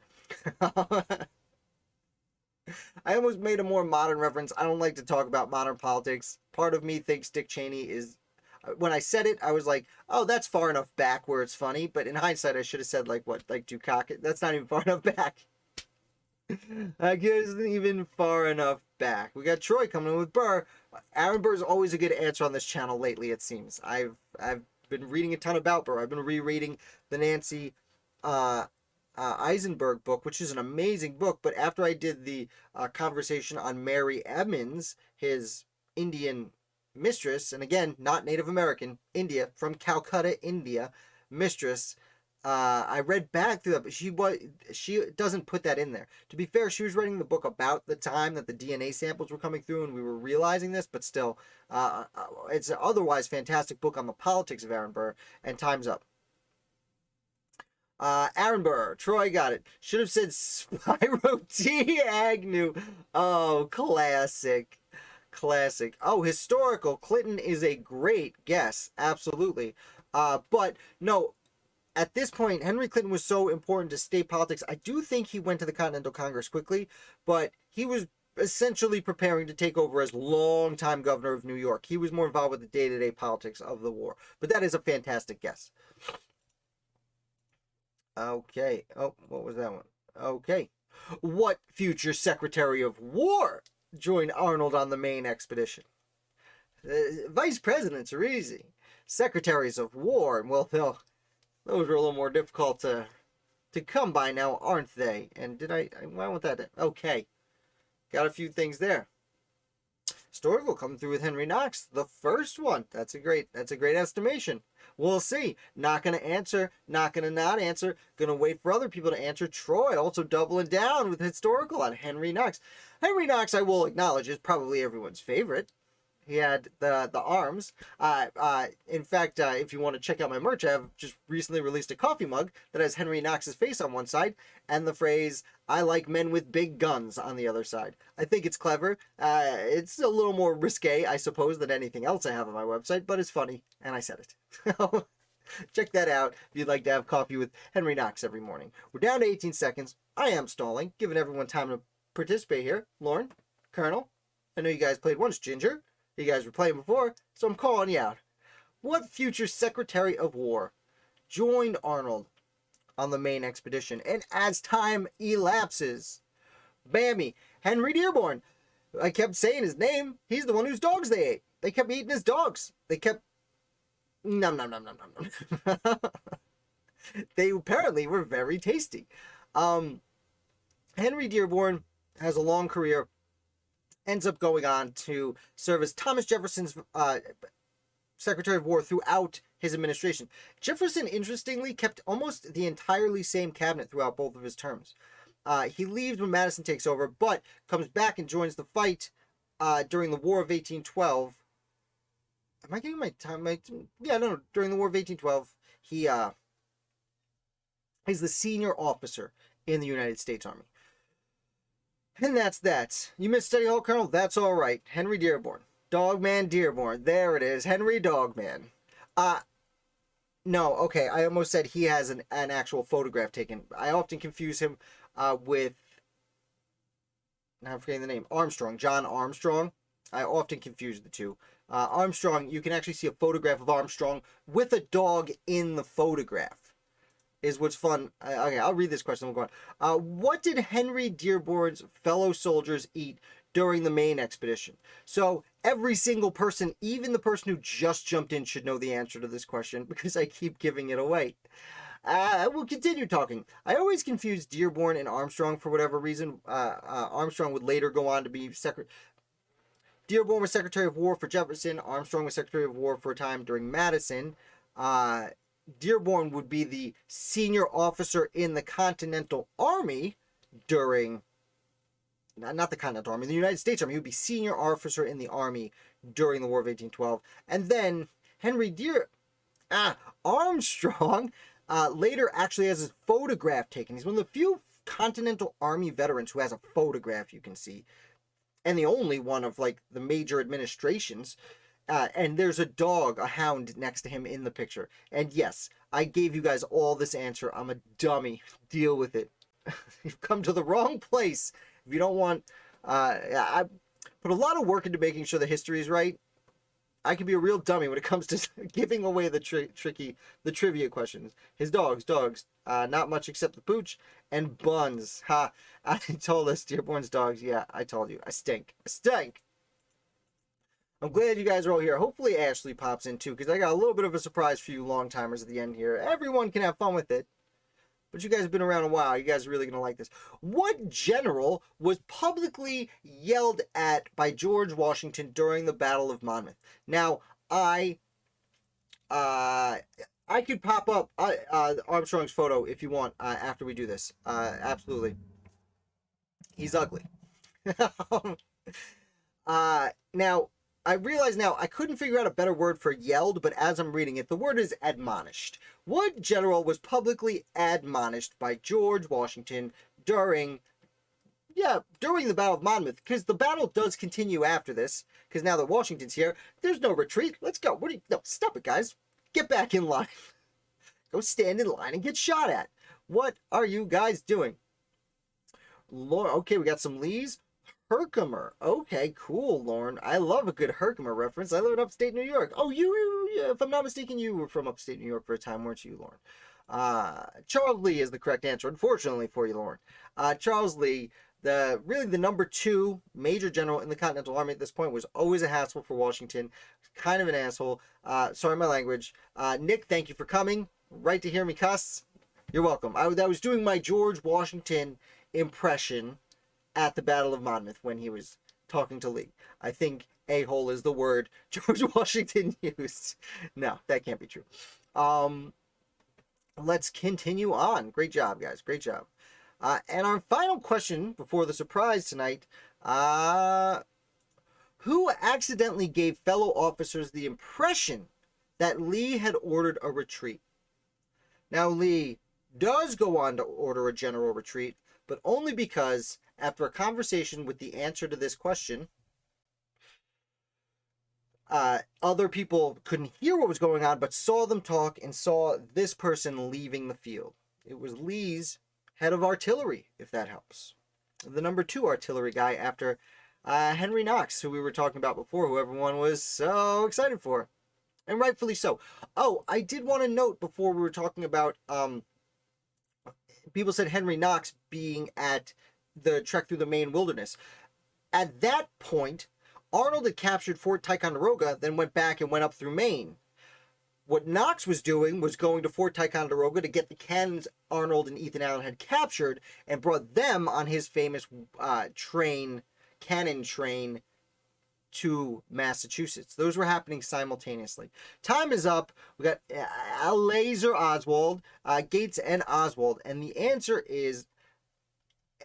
I almost made a more modern reference. I don't like to talk about modern politics. Part of me thinks Dick Cheney is... When I said it, I was like, oh, that's far enough back where it's funny. But in hindsight, I should have said, like, what? Like Dukakis? That's not even far enough back. That isn't even far enough back. We got Troy coming in with Burr. Aaron Burr is always a good answer on this channel lately, it seems. I've been reading a ton about Burr. I've been rereading the Nancy... Eisenberg book, which is an amazing book, but after I did the conversation on Mary Emmons, his Indian mistress, and again, not Native American, India, from Calcutta, India, mistress, I read back through that, but she doesn't put that in there. To be fair, she was writing the book about the time that the DNA samples were coming through and we were realizing this, but still, it's an otherwise fantastic book on the politics of Aaron Burr, and time's up. Aaron Burr, Troy got it. Should have said Spyro T. Agnew. Oh, classic. Classic. Oh, historical. Clinton is a great guess. Absolutely. But no, at this point, Henry Clinton was so important to state politics. I do think he went to the Continental Congress quickly, but he was essentially preparing to take over as longtime governor of New York. He was more involved with the day-to-day politics of the war. But that is a fantastic guess. Okay. Oh, what was that one? Okay. What future Secretary of War joined Arnold on the Maine expedition? Vice presidents are easy. Secretaries of War, well, those are a little more difficult to come by now, aren't they? And why won't that? Okay. Got a few things there. Historical coming through with Henry Knox, the first one. That's a great estimation. We'll see. Not going to answer, not going to not answer. Going to wait for other people to answer. Troy also doubling down with historical on Henry Knox. Henry Knox, I will acknowledge, is probably everyone's favorite. He had the arms. In fact, if you want to check out my merch, I have just recently released a coffee mug that has Henry Knox's face on one side and the phrase, "I like men with big guns" on the other side. I think it's clever. It's a little more risque, I suppose, than anything else I have on my website, but it's funny, and I said it. Check that out if you'd like to have coffee with Henry Knox every morning. We're down to 18 seconds. I am stalling, giving everyone time to participate here. Lauren, Colonel, I know you guys played once, Ginger. You guys were playing before, so I'm calling you out. What future Secretary of War joined Arnold on the main expedition? And as time elapses, Bammy, Henry Dearborn. I kept saying his name. He's the one whose dogs they ate. They kept eating his dogs. They kept... Nom, nom, nom, nom, nom, nom. They apparently were very tasty. Henry Dearborn has a long career, ends up going on to serve as Thomas Jefferson's Secretary of War throughout his administration. Jefferson, interestingly, kept almost the entirely same cabinet throughout both of his terms. He leaves when Madison takes over, but comes back and joins the fight during the War of 1812. Am I getting my time? Yeah, no. During the War of 1812, he's the senior officer in the United States Army. And that's that. You missed Study Hall, Colonel? That's all right. Henry Dearborn. Dogman Dearborn. There it is. Henry Dogman. No, okay. I almost said he has an actual photograph taken. I often confuse him with... Now I'm forgetting the name. Armstrong. John Armstrong. I often confuse the two. Armstrong, you can actually see a photograph of Armstrong with a dog in the photograph. Is what's fun. Okay, I'll read this question. We'll go on. What did Henry Dearborn's fellow soldiers eat during the Maine expedition? So every single person, even the person who just jumped in, should know the answer to this question because I keep giving it away. We'll continue talking. I always confuse Dearborn and Armstrong for whatever reason. Armstrong would later go on to be Dearborn was Secretary of War for Jefferson. Armstrong was Secretary of War for a time during Madison. Dearborn would be the senior officer in the Continental Army during, not the Continental Army, the United States Army. He would be senior officer in the Army during the War of 1812. And then Armstrong later actually has his photograph taken. He's one of the few Continental Army veterans who has a photograph you can see. And the only one of like the major administrations. And there's a dog, a hound next to him in the picture. And yes, I gave you guys all this answer. I'm a dummy. Deal with it. You've come to the wrong place. If you don't want... I put a lot of work into making sure the history is right. I can be a real dummy when it comes to giving away the trivia questions. His dogs, not much except the pooch and buns. Ha! I told us Dearborn's dogs. Yeah, I told you. I stink. I'm glad you guys are all here. Hopefully Ashley pops in too, because I got a little bit of a surprise for you long-timers at the end here. Everyone can have fun with it. But you guys have been around a while. You guys are really going to like this. What general was publicly yelled at by George Washington during the Battle of Monmouth? Now, I could pop up Armstrong's photo if you want after we do this. Absolutely. He's ugly. Now, I realize now I couldn't figure out a better word for yelled, but as I'm reading it, the word is admonished. What general was publicly admonished by George Washington during the Battle of Monmouth? Because the battle does continue after this, because now that Washington's here, there's no retreat. Let's go. No, stop it, guys. Get back in line. Go stand in line and get shot at. What are you guys doing? Okay, we got some Lees. Herkimer. Okay, cool, Lauren. I love a good Herkimer reference. I live in upstate New York. Oh, if I'm not mistaken, you were from upstate New York for a time, weren't you, Lauren? Charles Lee is the correct answer, unfortunately for you, Lauren. Charles Lee, the number 2 major general in the Continental Army at this point, was always a hassle for Washington. Kind of an asshole. Sorry, my language. Nick, thank you for coming. Right to hear me cuss. You're welcome. I was doing my George Washington impression at the Battle of Monmouth when he was talking to Lee. I think a-hole is the word George Washington used. No, that can't be true. Let's continue on. Great job, guys. Great job. And our final question before the surprise tonight. Who accidentally gave fellow officers the impression that Lee had ordered a retreat? Now, Lee does go on to order a general retreat, but only because after a conversation with the answer to this question, other people couldn't hear what was going on, but saw them talk and saw this person leaving the field. It was Lee's head of artillery, if that helps. The number 2 artillery guy after Henry Knox, who we were talking about before, who everyone was so excited for. And rightfully so. Oh, I did want to note before we were talking about, people said Henry Knox being at the trek through the Maine wilderness. At that point, Arnold had captured Fort Ticonderoga, then went back and went up through Maine. What Knox was doing was going to Fort Ticonderoga to get the cannons Arnold and Ethan Allen had captured and brought them on his famous cannon train to Massachusetts. Those were happening simultaneously. Time is up. We got Elias Oswald, Gates, and Oswald, and the answer is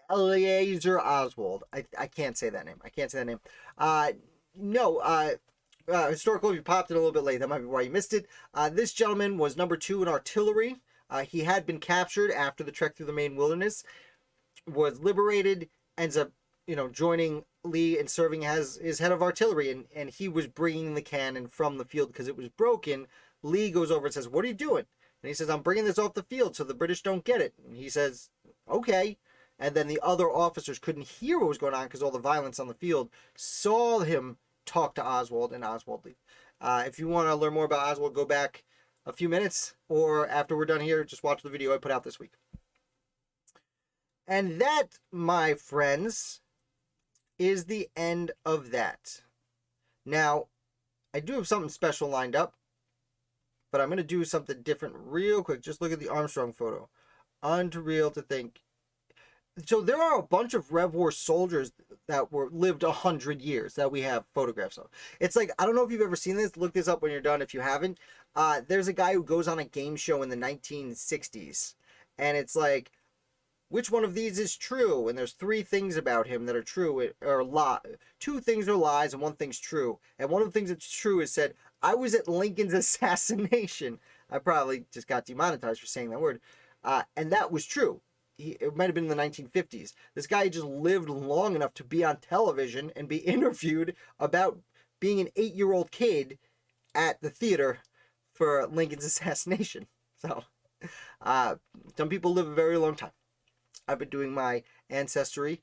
Elias Oswald. I can't say that name. No. Historical, if you popped it a little bit late, that might be why you missed it. This gentleman was number 2 in artillery. He had been captured after the trek through the Maine wilderness, was liberated, ends up, joining Lee and serving as his head of artillery, and he was bringing the cannon from the field because it was broken. Lee goes over and says, "What are you doing?" And he says, "I'm bringing this off the field so the British don't get it." And he says, "Okay." And then the other officers couldn't hear what was going on because all the violence on the field, saw him talk to Oswald and Oswald leave. If you want to learn more about Oswald, go back a few minutes, or after we're done here, just watch the video I put out this week. And that, my friends, is the end of that. Now, I do have something special lined up, but I'm going to do something different real quick. Just look at the Armstrong photo. Unreal to think. So there are a bunch of Rev War soldiers that lived 100 years that we have photographs of. It's like, I don't know if you've ever seen this. Look this up when you're done if you haven't. There's a guy who goes on a game show in the 1960s. And it's like, which one of these is true? And there's 3 things about him that are true or lie. 2 things are lies and 1 thing's true. And one of the things that's true is said, "I was at Lincoln's assassination." I probably just got demonetized for saying that word. And that was true. It might have been in the 1950s. This guy just lived long enough to be on television and be interviewed about being an 8-year-old kid at the theater for Lincoln's assassination. So, some people live a very long time. I've been doing my ancestry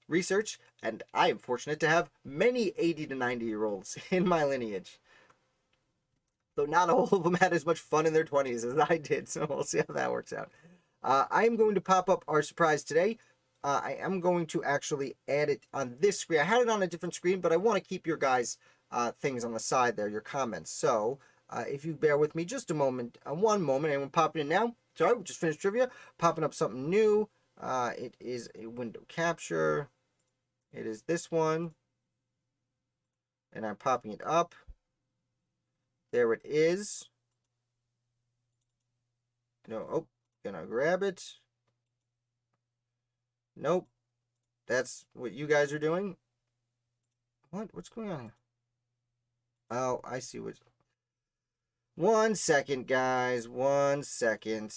research, and I am fortunate to have many 80 to 90-year-olds in my lineage. Though not all of them had as much fun in their 20s as I did, so we'll see how that works out. I am going to pop up our surprise today. I am going to actually add it on this screen. I had it on a different screen, but I want to keep your guys' things on the side there, your comments. So, if you bear with me just a moment, one moment, and we're popping in now. Sorry, we just finished trivia. Popping up something new. It is a window capture. It is this one. And I'm popping it up. There it is. No, oh. Gonna grab it. Nope. That's what you guys are doing. What's going on here? Oh, I see what. 1 second, guys. 1 second.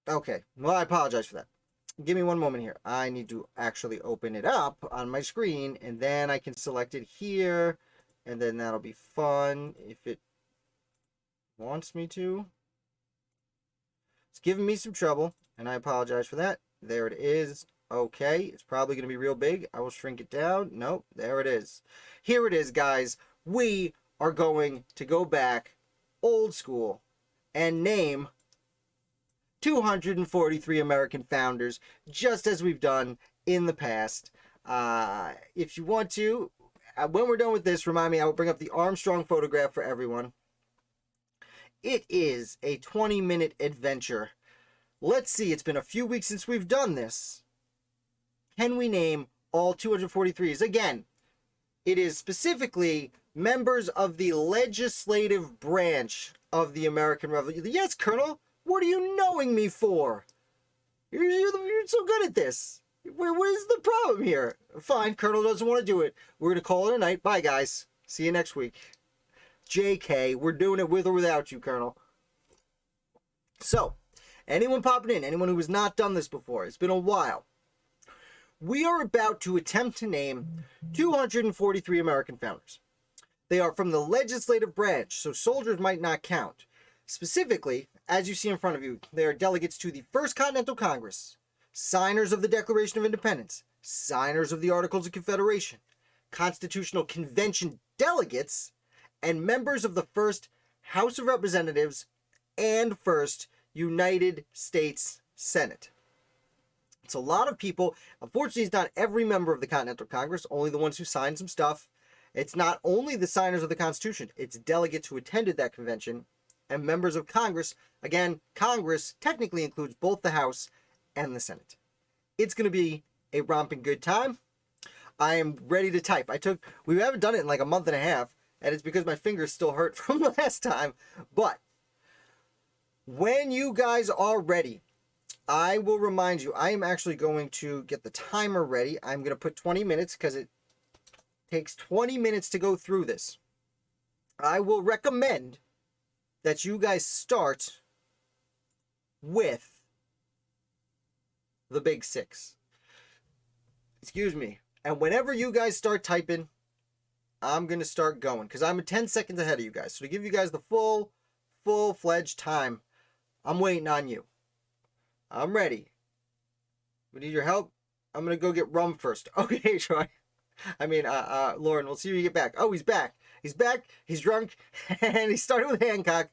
Okay. Well, I apologize for that. Give me 1 moment here. I need to actually open it up on my screen, and then I can select it here, and then that'll be fun if it wants me to. It's giving me some trouble, and I apologize for that. There it is. Okay, it's probably going to be real big. I will shrink it down. Nope, there it is. Here it is, guys. We are going to go back old school and name 243 American founders, just as we've done in the past. If you want to, when we're done with this, remind me, I will bring up the Armstrong photograph for everyone. It is a 20-minute adventure. Let's see, it's been a few weeks since we've done this. Can we name all 243s? Again, it is specifically members of the legislative branch of the American Revolution. Yes, Colonel, what are you knowing me for? You're so good at this. What is the problem here? Fine, Colonel doesn't want to do it. We're going to call it a night. Bye, guys. See you next week. JK, we're doing it with or without you, Colonel. So, anyone popping in, anyone who has not done this before, it's been a while. We are about to attempt to name 243 American founders. They are from the legislative branch, so soldiers might not count. Specifically, as you see in front of you, they are delegates to the First Continental Congress, signers of the Declaration of Independence, signers of the Articles of Confederation, Constitutional Convention delegates, and members of the First House of Representatives and First United States Senate. It's a lot of people. Unfortunately, it's not every member of the Continental Congress, only the ones who signed some stuff. It's not only the signers of the Constitution, it's delegates who attended that convention and members of Congress. Again, Congress technically includes both the House and the Senate. It's going to be a romping good time. I am ready to type. We haven't done it in like a month and a half, and it's because my fingers still hurt from the last time. But when you guys are ready, I will remind you, I am actually going to get the timer ready. I'm going to put 20 minutes because it takes 20 minutes to go through this. I will recommend that you guys start with the Big Six. Excuse me. And whenever you guys start typing, I'm going to start going because I'm 10 seconds ahead of you guys. So to give you guys the full-fledged time, I'm waiting on you. I'm ready. We need your help. I'm going to go get rum first. Okay, Troy. Lauren, we'll see you when you get back. Oh, he's back. He's back. He's drunk. And he started with Hancock,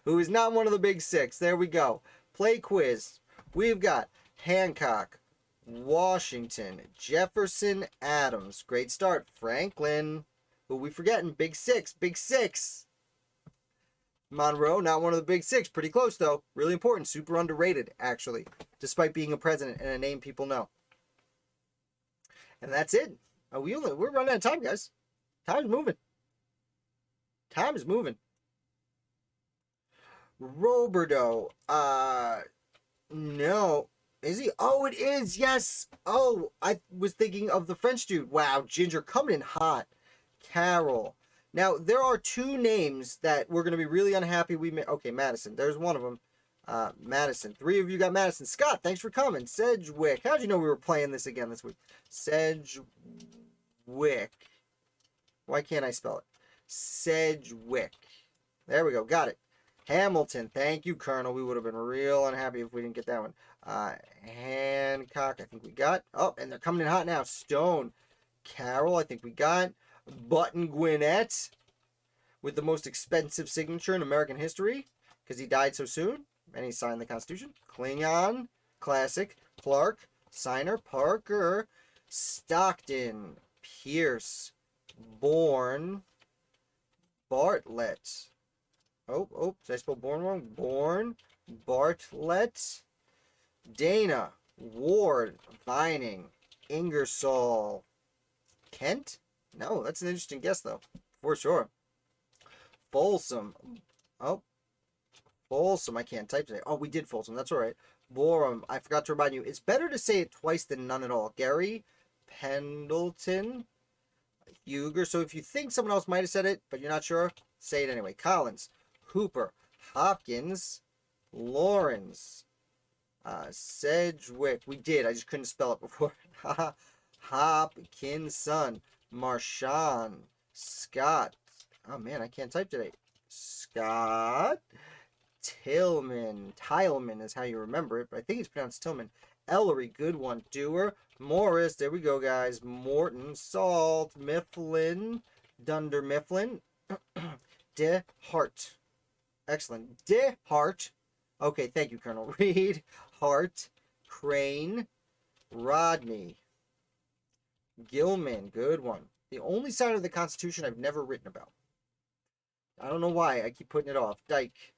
who is not one of the Big Six. There we go. Play quiz. We've got Hancock, Washington, Jefferson, Adams. Great start. Franklin. Who we forgetting? Big Six. Big Six. Monroe, not one of the Big Six. Pretty close, though. Really important. Super underrated, actually. Despite being a president and a name people know. And that's it. We're running out of time, guys. Time's moving. Time is moving. Roberto. No. Is he? Oh, it is. Yes. Oh, I was thinking of the French dude. Wow, Ginger coming in hot. Carol. Now, there are two names that we're going to be really unhappy we made. Okay, Madison. There's one of them. Madison. 3 of you got Madison. Scott, thanks for coming. Sedgwick. How'd you know we were playing this again this week? Sedgwick. Why can't I spell it? Sedgwick. There we go. Got it. Hamilton. Thank you, Colonel. We would have been real unhappy if we didn't get that one. Hancock. I think we got. Oh, and they're coming in hot now. Stone. Carroll. I think we got. Button Gwinnett. With the most expensive signature in American history. Because he died so soon. And he signed the Constitution. Klingon. Classic. Clark. Signer. Parker. Stockton. Pierce. Bourne. Bartlett. Oh, did I spell Bourne wrong? Bourne. Bartlett. Dana. Ward. Vining. Ingersoll. Kent? No, that's an interesting guess, though. For sure. Folsom. Oh. Folsom. I can't type today. Oh, we did Folsom. That's all right. Borum. I forgot to remind you. It's better to say it twice than none at all. Gary. Pendleton. Huger. So if you think someone else might have said it, but you're not sure, say it anyway. Collins. Hooper. Hopkins. Lawrence. Sedgwick. We did. I just couldn't spell it before. Hopkinson. Marchand. Scott. Oh, man, I can't type today. Scott. Tillman. Tileman is how you remember it, but I think it's pronounced Tillman. Ellery. Good one. Dewar. Morris. There we go, guys. Morton. Salt. Mifflin. Dunder Mifflin. De Hart. Excellent. De Hart. Okay, thank you, Colonel. Reed. Hart. Crane. Rodney. Gilman. Good one. The only side of the Constitution I've never written about. I don't know why. I keep putting it off. Dyke.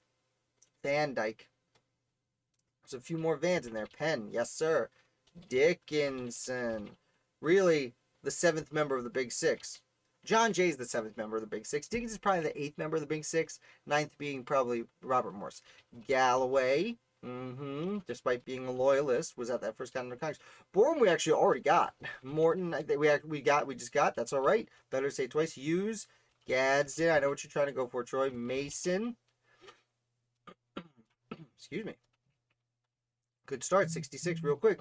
Van Dyke. There's a few more Vans in there. Penn. Yes, sir. Dickinson. Really, the 7th member of the Big Six. John Jay's the 7th member of the Big Six. Dickens is probably the 8th member of the Big Six. 9th being probably Robert Morse. Galloway. Despite being a loyalist, was at that first Continental Congress. Bourne we actually already got. Morton, I think we just got. That's all right. Better say it twice. Hughes. Gadsden. I know what you're trying to go for, Troy. Mason. Excuse me. Good start. 66 real quick.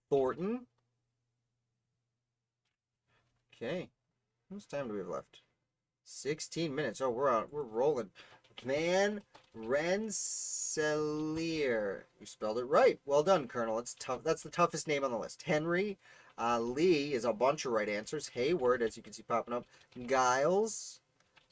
Thornton. Okay. How much time do we have left? 16 minutes. Oh, we're rolling. Van Rensselaer. You spelled it right. Well done, Colonel. It's tough. That's the toughest name on the list. Henry. Lee is a bunch of right answers. Hayward, as you can see popping up. Giles.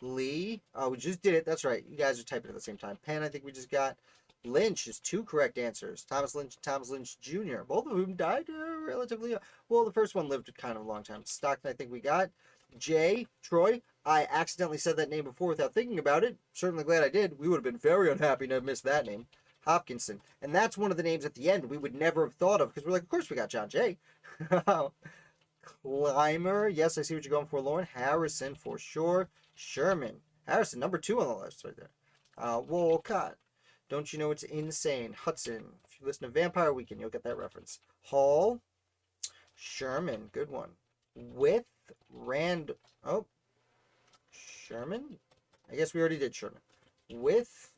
Lee. Oh, we just did it. That's right. You guys are typing at the same time. Penn, I think we just got. Lynch is 2 correct answers. Thomas Lynch and Thomas Lynch Jr., both of whom died relatively young. Well, the first one lived kind of a long time. Stockton, I think we got. Jay, Troy. I accidentally said that name before without thinking about it. Certainly glad I did. We would have been very unhappy to have missed that name. Hopkinson. And that's one of the names at the end we would never have thought of because we're like, of course we got John Jay. Clymer. Yes, I see what you're going for, Lauren. Harrison, for sure. Sherman. Harrison, number 2 on the list right there. Wolcott. Don't you know it's insane? Hudson. If you listen to Vampire Weekend, you'll get that reference. Hall. Sherman. Good one. With Oh. Sherman? I guess we already did Sherman. With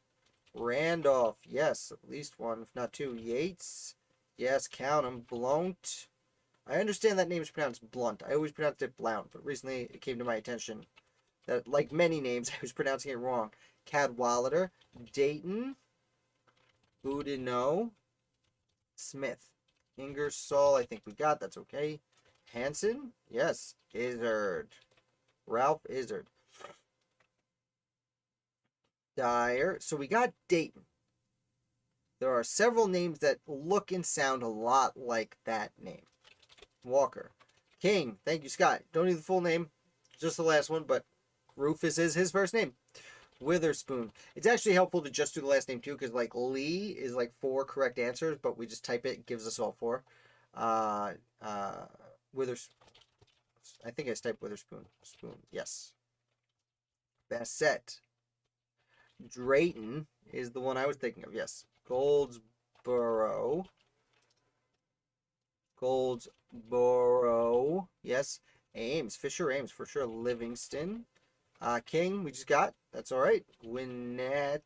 Randolph. Yes, at least 1, if not 2. Yates. Yes, count them. Blount. I understand that name is pronounced Blunt. I always pronounced it Blount, but recently it came to my attention that, like many names, I was pronouncing it wrong. Cadwallader. Dayton. Boudinot. Smith. Ingersoll, I think we got. That's okay. Hanson. Yes. Izzard. Ralph Izzard. Dyer. So we got Dayton. There are several names that look and sound a lot like that name. Walker. King. Thank you, Scott. Don't need the full name. Just the last one, but Rufus is his first name. Witherspoon. It's actually helpful to just do the last name too, because like Lee is like 4 correct answers, but we just type it gives us all 4. Withers. I think I typed Witherspoon. Spoon. Yes. Bassett. Drayton is the one I was thinking of. Yes. Goldsboro. Yes. Ames. Fisher Ames for sure. Livingston. King, we just got. That's all right. Gwinnett.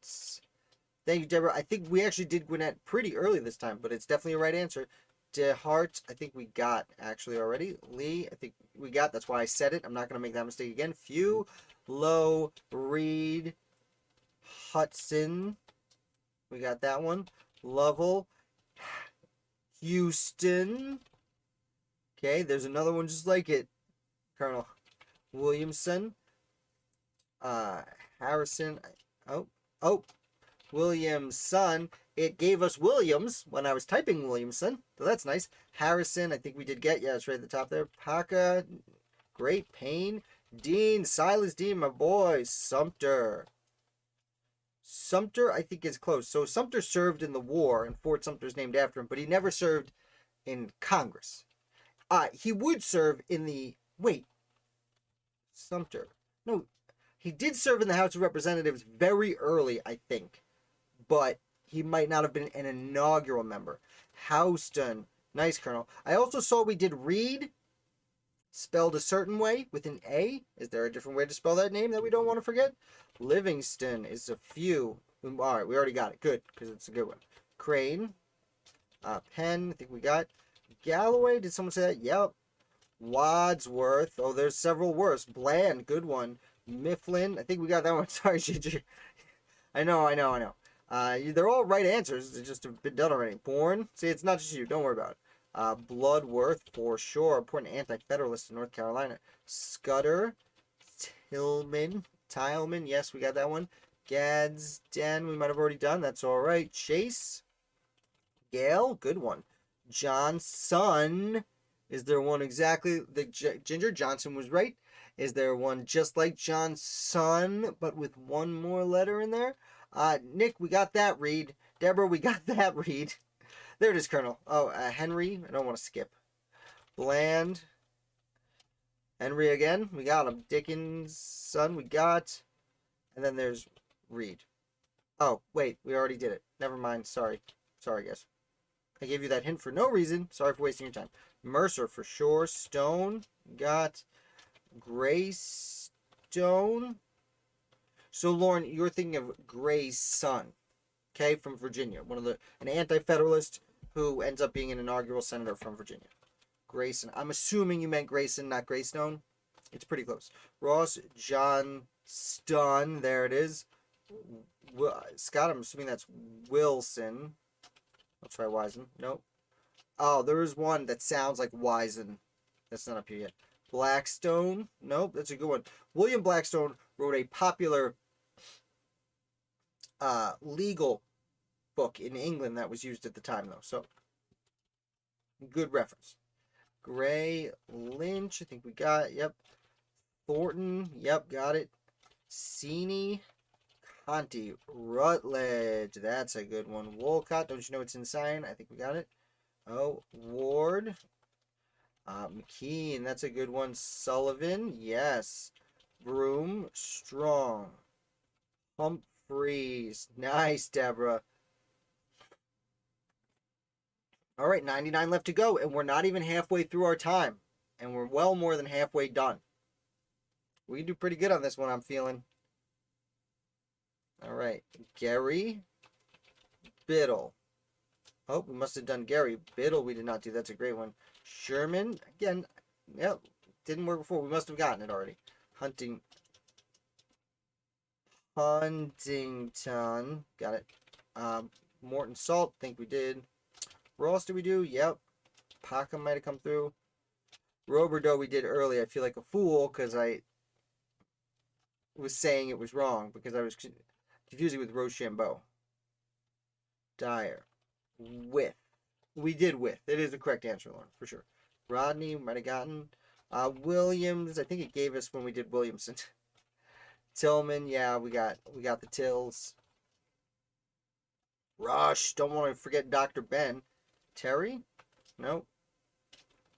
Thank you, Deborah. I think we actually did Gwinnett pretty early this time, but it's definitely a right answer. DeHart, I think we got actually already. Lee, I think we got. That's why I said it. I'm not going to make that mistake again. Few, Low, Reed, Hudson. We got that one. Lovell, Houston. Okay, there's another one just like it. Colonel Williamson. Harrison. Williamson. It gave us Williams when I was typing Williamson, so that's nice. Harrison, I think we did get. Yeah, it's right at the top there. Paca. Great. Payne. Dean. Silas Dean, my boy. Sumter, I think is close. So Sumter served in the war, and Fort Sumter's named after him, but he never served in Congress. He would serve in the... Wait. Sumter. No, he did serve in the House of Representatives very early, I think. But he might not have been an inaugural member. Houston. Nice, Colonel. I also saw we did Reed, spelled a certain way with an A. Is there a different way to spell that name that we don't want to forget? Livingston is a few. All right, we already got it. Good, because it's a good one. Crane. Penn, I think we got. Galloway, did someone say that? Yep. Wadsworth. Oh, there's several worse. Bland, good one. Mifflin, I think we got that one. Sorry, Gigi. I know. They're all right answers. They just have been done already. Bourne. See, it's not just you. Don't worry about it. Bloodworth, for sure. Important anti-federalist in North Carolina. Scudder. Tileman. Yes, we got that one. Gadsden, we might have already done. That's all right. Chase. Gale. Good one. Johnson. Is there one exactly? The Ginger Johnson was right. Is there one just like Johnson, but with one more letter in there? Nick, we got that. Reed. Deborah, we got that. Reed. There it is, Colonel. Oh, Henry. I don't want to skip. Bland. Henry again. We got him. Dickinson. We got. And then there's Reed. Oh, wait. We already did it. Never mind. Sorry, guys. I gave you that hint for no reason. Sorry for wasting your time. Mercer for sure. Stone. Got Greystone. So, Lauren, you're thinking of Gray's son, okay, from Virginia. An anti-federalist who ends up being an inaugural senator from Virginia. Grayson. I'm assuming you meant Grayson, not Greystone. It's pretty close. Ross Johnston. There it is. Scott, I'm assuming that's Wilson. I'll try Wisen. Nope. Oh, there is one that sounds like Wisen. That's not up here yet. Blackstone. Nope, that's a good one. William Blackstone wrote a popular legal book in England that was used at the time, though. So, good reference. Gray, Lynch, I think we got it. Yep. Thornton, yep, got it. Sini, Conti, Rutledge, that's a good one. Wolcott, don't you know it's in sign? I think we got it. Oh, Ward, McKean, that's a good one. Sullivan, yes. Broom, Strong. Humphreys, nice, Deborah. All right, 99 left to go, and we're not even halfway through our time, and we're well more than halfway done. We can do pretty good on this one, I'm feeling. All right, Gary, Biddle. Oh, we must have done Gary. Biddle we did not do. That's a great one. Sherman, again, yep, didn't work before. We must have gotten it already. Huntington, got it. Morton Salt, think we did. Ross, did we do? Yep. Paca might have come through. Roberdeau we did early. I feel like a fool because I was saying it was wrong because I was confusing with Rochambeau. Dyer. With. We did with. It is the correct answer, Lauren, for sure. Rodney might have gotten. Williams, I think it gave us when we did Williamson. Tillman, yeah, we got the Tills. Rush, don't want to forget Dr. Ben. Terry? No.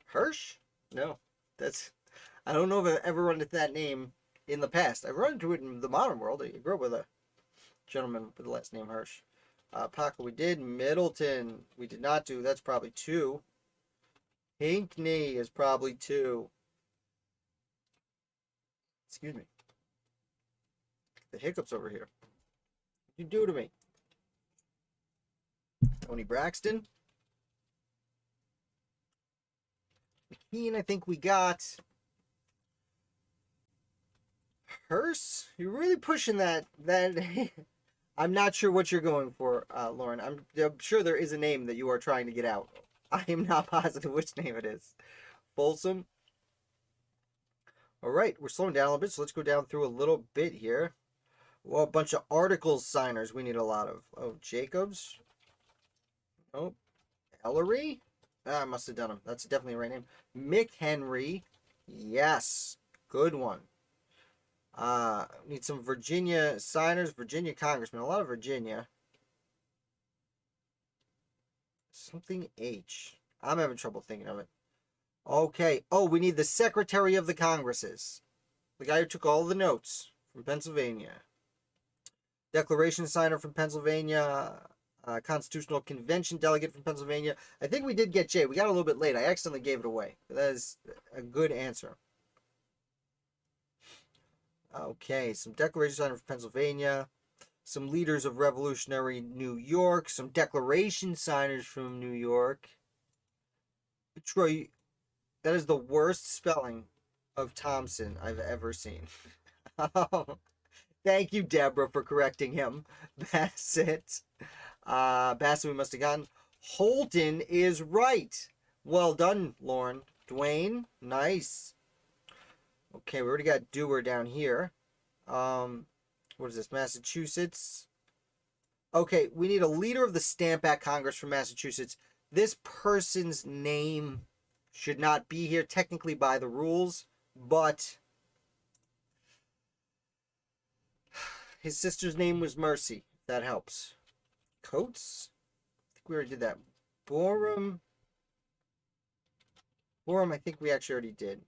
Hirsch? No. I don't know if I've ever run into that name in the past. I've run into it in the modern world. I grew up with a gentleman with the last name Hirsch. Paca we did. Middleton we did not do. That's probably 2. Hinkney is probably 2. Excuse me. The hiccups over here. What you do to me? Tony Braxton. McKean, I think we got. Hearst? You're really pushing that. I'm not sure what you're going for, Lauren. I'm sure there is a name that you are trying to get out. I am not positive which name it is. Folsom. All right, we're slowing down a little bit, so let's go down through a little bit here. Well, a bunch of articles signers we need a lot of. Oh, Jacobs. Oh, Ellery. I must have done him. That's definitely the right name. Mick Henry. Yes. Good one. Need some Virginia signers. Virginia congressmen. A lot of Virginia. Something H. I'm having trouble thinking of it. Okay. Oh, we need the Secretary of the Congresses. The guy who took all the notes from Pennsylvania. Declaration signer from Pennsylvania. Constitutional Convention delegate from Pennsylvania. I think we did get J. We got a little bit late. I accidentally gave it away. But that is a good answer. Okay, some declaration signers from Pennsylvania. Some leaders of revolutionary New York. Some declaration signers from New York. Troy, that is the worst spelling of Thompson I've ever seen. Thank you, Deborah, for correcting him. Bassett. Bassett we must have gotten. Holden is right. Well done, Lauren. Dwayne, nice. Okay, we already got Dewar down here. What is this? Massachusetts. Okay, we need a leader of the Stamp Act Congress from Massachusetts. This person's name should not be here technically by the rules, but his sister's name was Mercy. That helps. Coates? I think we already did that. Borum, I think we actually already did.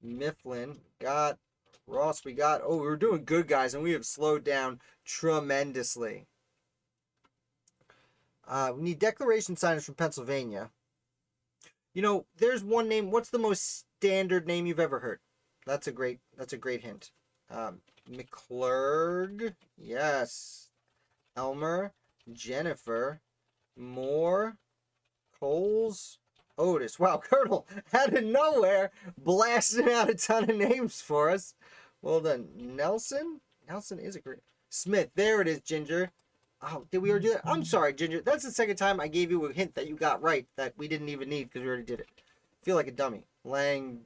Mifflin, got. Ross, we got. Oh, we're doing good, guys, and we have slowed down tremendously. We need declaration signers from Pennsylvania. You know, there's one name. What's the most standard name you've ever heard? That's a great hint. McClurg, yes. Elmer, Jennifer, Moore, Coles, Otis. Wow, Colonel, out of nowhere, blasting out a ton of names for us. Well done. Nelson is a great. Smith, there it is, Ginger. Oh, did we already do that? I'm sorry, Ginger. That's the second time I gave you a hint that you got right that we didn't even need because we already did it. Feel like a dummy. Langdon.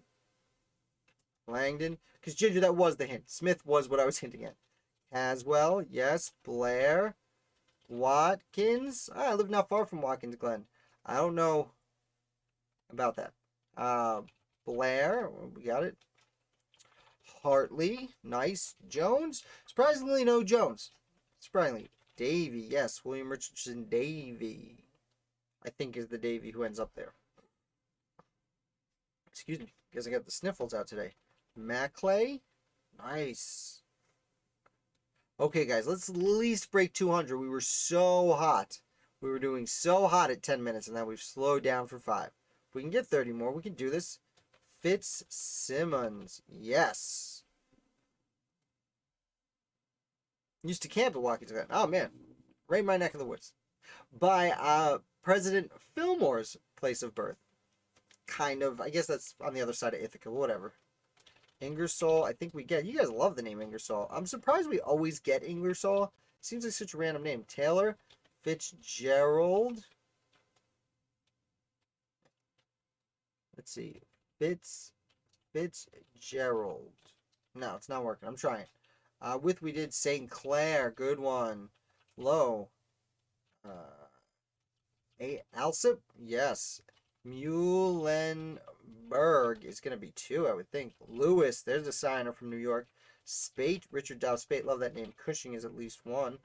Because Ginger, that was the hint. Smith was what I was hinting at. Caswell, yes. Blair. Watkins. I live not far from Watkins Glen. I don't know about that. Blair. We got it. Hartley. Nice. Jones. Surprisingly, no Jones. Surprisingly. Davy. Yes. William Richardson Davy. I think is the Davy who ends up there. Excuse me. Guess I got the sniffles out today. Maclay. Nice. Okay, guys. Let's at least break 200. We were so hot. We were doing so hot at 10 minutes, and now we've slowed down for 5. If we can get 30 more, we can do this. Fitzsimmons. Yes. Used to camp at Watkins Glen. Oh, man. Right in my neck of the woods. By President Fillmore's place of birth. Kind of. I guess that's on the other side of Ithaca. Whatever. Ingersoll. I think we get. You guys love the name Ingersoll. I'm surprised we always get Ingersoll. Seems like such a random name. Taylor. Fitzgerald. Let's see. Fitzgerald. No, it's not working. I'm trying. We did St. Clair. Good one. Low. Alsip? Yes. Muhlenberg is going to be 2, I would think. Lewis, there's a signer from New York. Spate, Richard Dow Spate, love that name. Cushing is at least 1.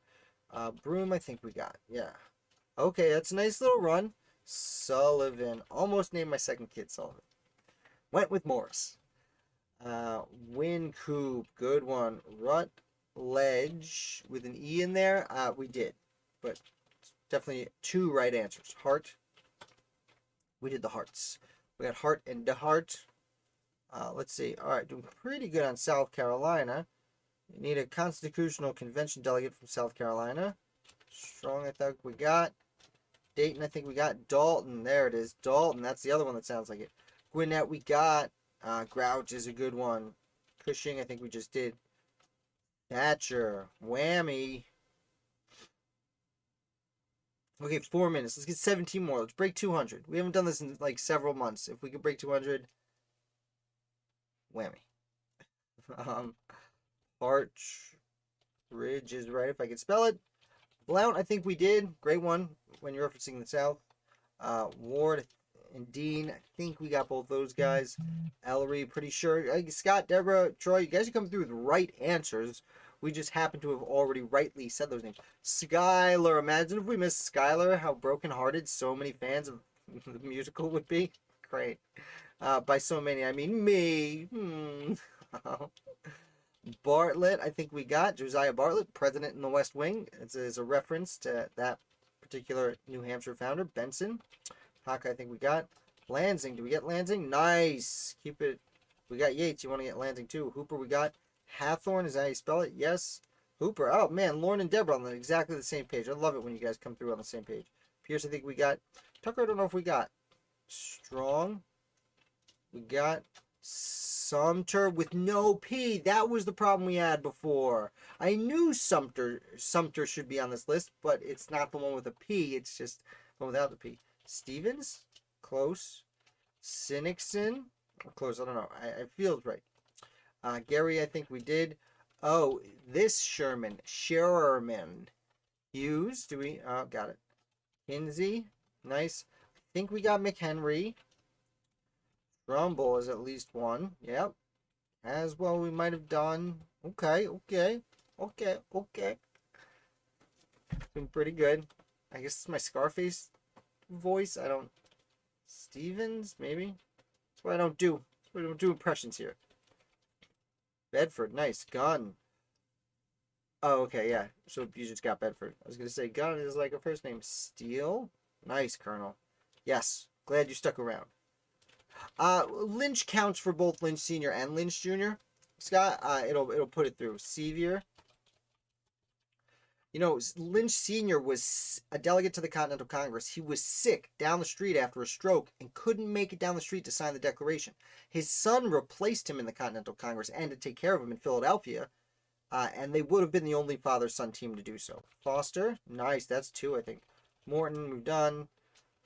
Broom, I think we got. Yeah. Okay, that's a nice little run. Sullivan. Almost named my second kid Sullivan. Went with Morris. Wincoop, good one. Rutledge, with an E in there. We did. But definitely 2 right answers. Hart. We did the Hearts. We got Hart and DeHart. Let's see. All right, doing pretty good on South Carolina. We need a Constitutional Convention delegate from South Carolina. Strong, I think we got. Dayton, I think we got. Dalton, there it is. Dalton, that's the other one that sounds like it. Gwinnett, we got. Grouch is a good one. Cushing, I think we just did. Thatcher, Whammy. Okay, 4 minutes. Let's get 17 more. Let's break 200. We haven't done this in like several months. If we could break 200, whammy. Partridge is right if I could spell it. Blount, I think we did. Great one when you're referencing the South. Ward and Dean, I think we got both those guys. Ellery, pretty sure. Scott, Deborah, Troy, you guys are coming through with right answers. We just happen to have already rightly said those names. Skylar, imagine if we missed Skylar, how brokenhearted so many fans of the musical would be. Great. By so many, I mean me. Bartlett, I think we got. Josiah Bartlett, president in the West Wing. It's a reference to that particular New Hampshire founder. Benson. Hawk, I think we got. Lansing, do we get Lansing? Nice. Keep it. We got Yates. You want to get Lansing too. Hooper, we got. Hathorn, is that how you spell it? Yes. Hooper. Oh, man. Lauren and Deborah on exactly the same page. I love it when you guys come through on the same page. Pierce, I think we got. Tucker, I don't know if we got. Strong. We got Sumter with no P. That was the problem we had before. I knew Sumter should be on this list, but it's not the one with a P. It's just the one without the P. Stevens. Close. Sinnickson. Close. I don't know. I feel it's right. Gary, I think we did. Oh, this Sherman. Hughes, do we? Oh, got it. Kinsey, nice. I think we got McHenry. Trumbull is at least 1. Yep. As well, we might have done. Okay. Been pretty good. I guess it's my Scarface voice. I don't. Stevens, maybe. That's what I don't do. We don't do impressions here. Bedford, nice. Gun. Oh, okay, yeah. So you just got Bedford. I was going to say Gun is like a first name. Steele. Nice, Colonel. Yes. Glad you stuck around. Lynch counts for both Lynch Sr. and Lynch Jr. Scott, it'll put it through. Sevier. You know, Lynch Sr. was a delegate to the Continental Congress. He was sick down the street after a stroke and couldn't make it down the street to sign the Declaration. His son replaced him in the Continental Congress and to take care of him in Philadelphia. And they would have been the only father-son team to do so. Foster, nice. That's 2, I think. Morton, we've done.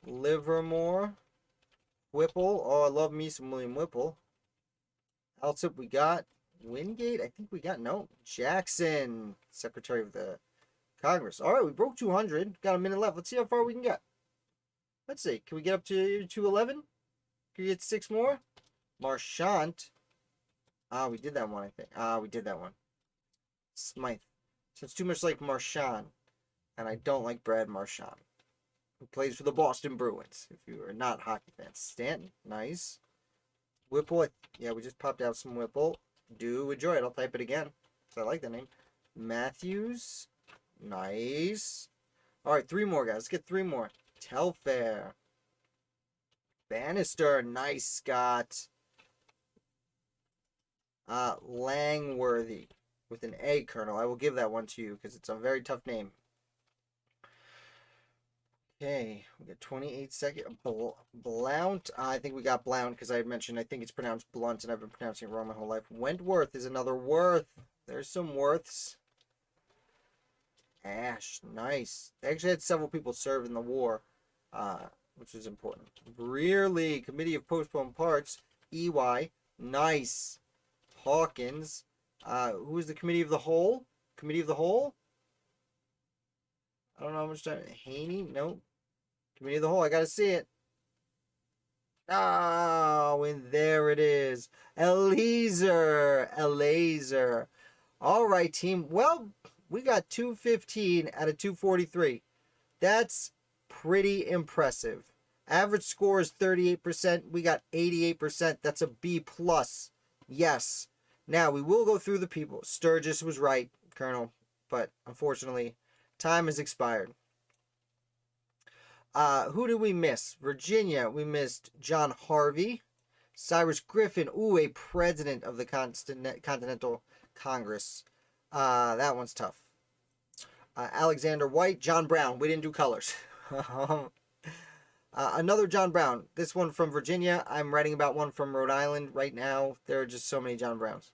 Livermore, Whipple. Oh, I love me some William Whipple. Else up we got Wingate. I think we got, no, Jackson, Secretary of the Congress. All right, we broke 200. Got a minute left. Let's see how far we can get. Let's see. Can we get up to 211? Can we get 6 more? Marchant. Ah, we did that one, I think. Ah, we did that one. Smythe. So it's too much like Marchand. And I don't like Brad Marchand, who plays for the Boston Bruins, if you are not hockey fans. Stanton. Nice. Whipple. Yeah, we just popped out some Whipple. Do enjoy it. I'll type it again, because I like the name. Matthews. Nice. All right, 3 more, guys. Let's get 3 more. Telfair. Bannister. Nice, Scott. Langworthy. With an A, Colonel. I will give that one to you, because it's a very tough name. Okay, we got 28 seconds. Blount. I think we got Blount because I mentioned I think it's pronounced Blunt and I've been pronouncing it wrong my whole life. Wentworth is another Worth. There's some Worths. Ash. Nice. They actually had several people serve in the war, which was important. Brearley. Committee of Postponed Parts. EY. Nice. Hawkins. Who is the Committee of the Whole? Committee of the Whole? I don't know how much time. Haney? Nope. Committee of the Whole. I gotta see it. Oh, and there it is. Eleazer. All right, team. Well, we got 215 out of 243. That's pretty impressive. Average score is 38%. We got 88%. That's a B+. Yes. Now, we will go through the people. Sturgis was right, Colonel. But, unfortunately, time has expired. Who did we miss? Virginia, we missed John Harvey. Cyrus Griffin, ooh, a president of the Continental Congress. That one's tough. Alexander White, John Brown. We didn't do colors. Another John Brown. This one from Virginia. I'm writing about one from Rhode Island right now. There are just so many John Browns.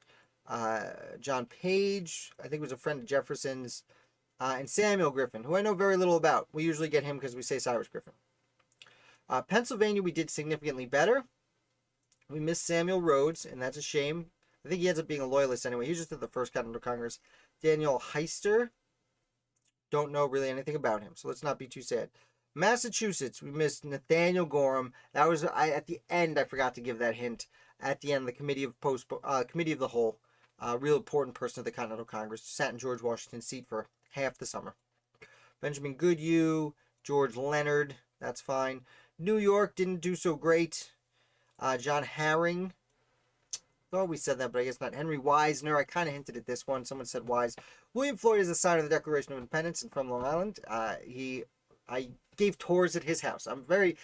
John Page, I think was a friend of Jefferson's. And Samuel Griffin, who I know very little about. We usually get him because we say Cyrus Griffin. Pennsylvania, we did significantly better. We missed Samuel Rhodes, and that's a shame. I think he ends up being a loyalist anyway. He was just at the first Continental Congress. Daniel Heister. Don't know really anything about him, so let's not be too sad. Massachusetts, we missed Nathaniel Gorham. That was at the end. I forgot to give that hint. At the end, the Committee of the Whole, real important person of the Continental Congress, sat in George Washington's seat for half the summer. Benjamin Goodhue, George Leonard, that's fine. New York didn't do so great. John Herring. Oh, we said that, but I guess not. Henry Wisner. I kind of hinted at this one. Someone said Wise. William Floyd is a signer of the Declaration of Independence and from Long Island. I gave tours at his house. I'm very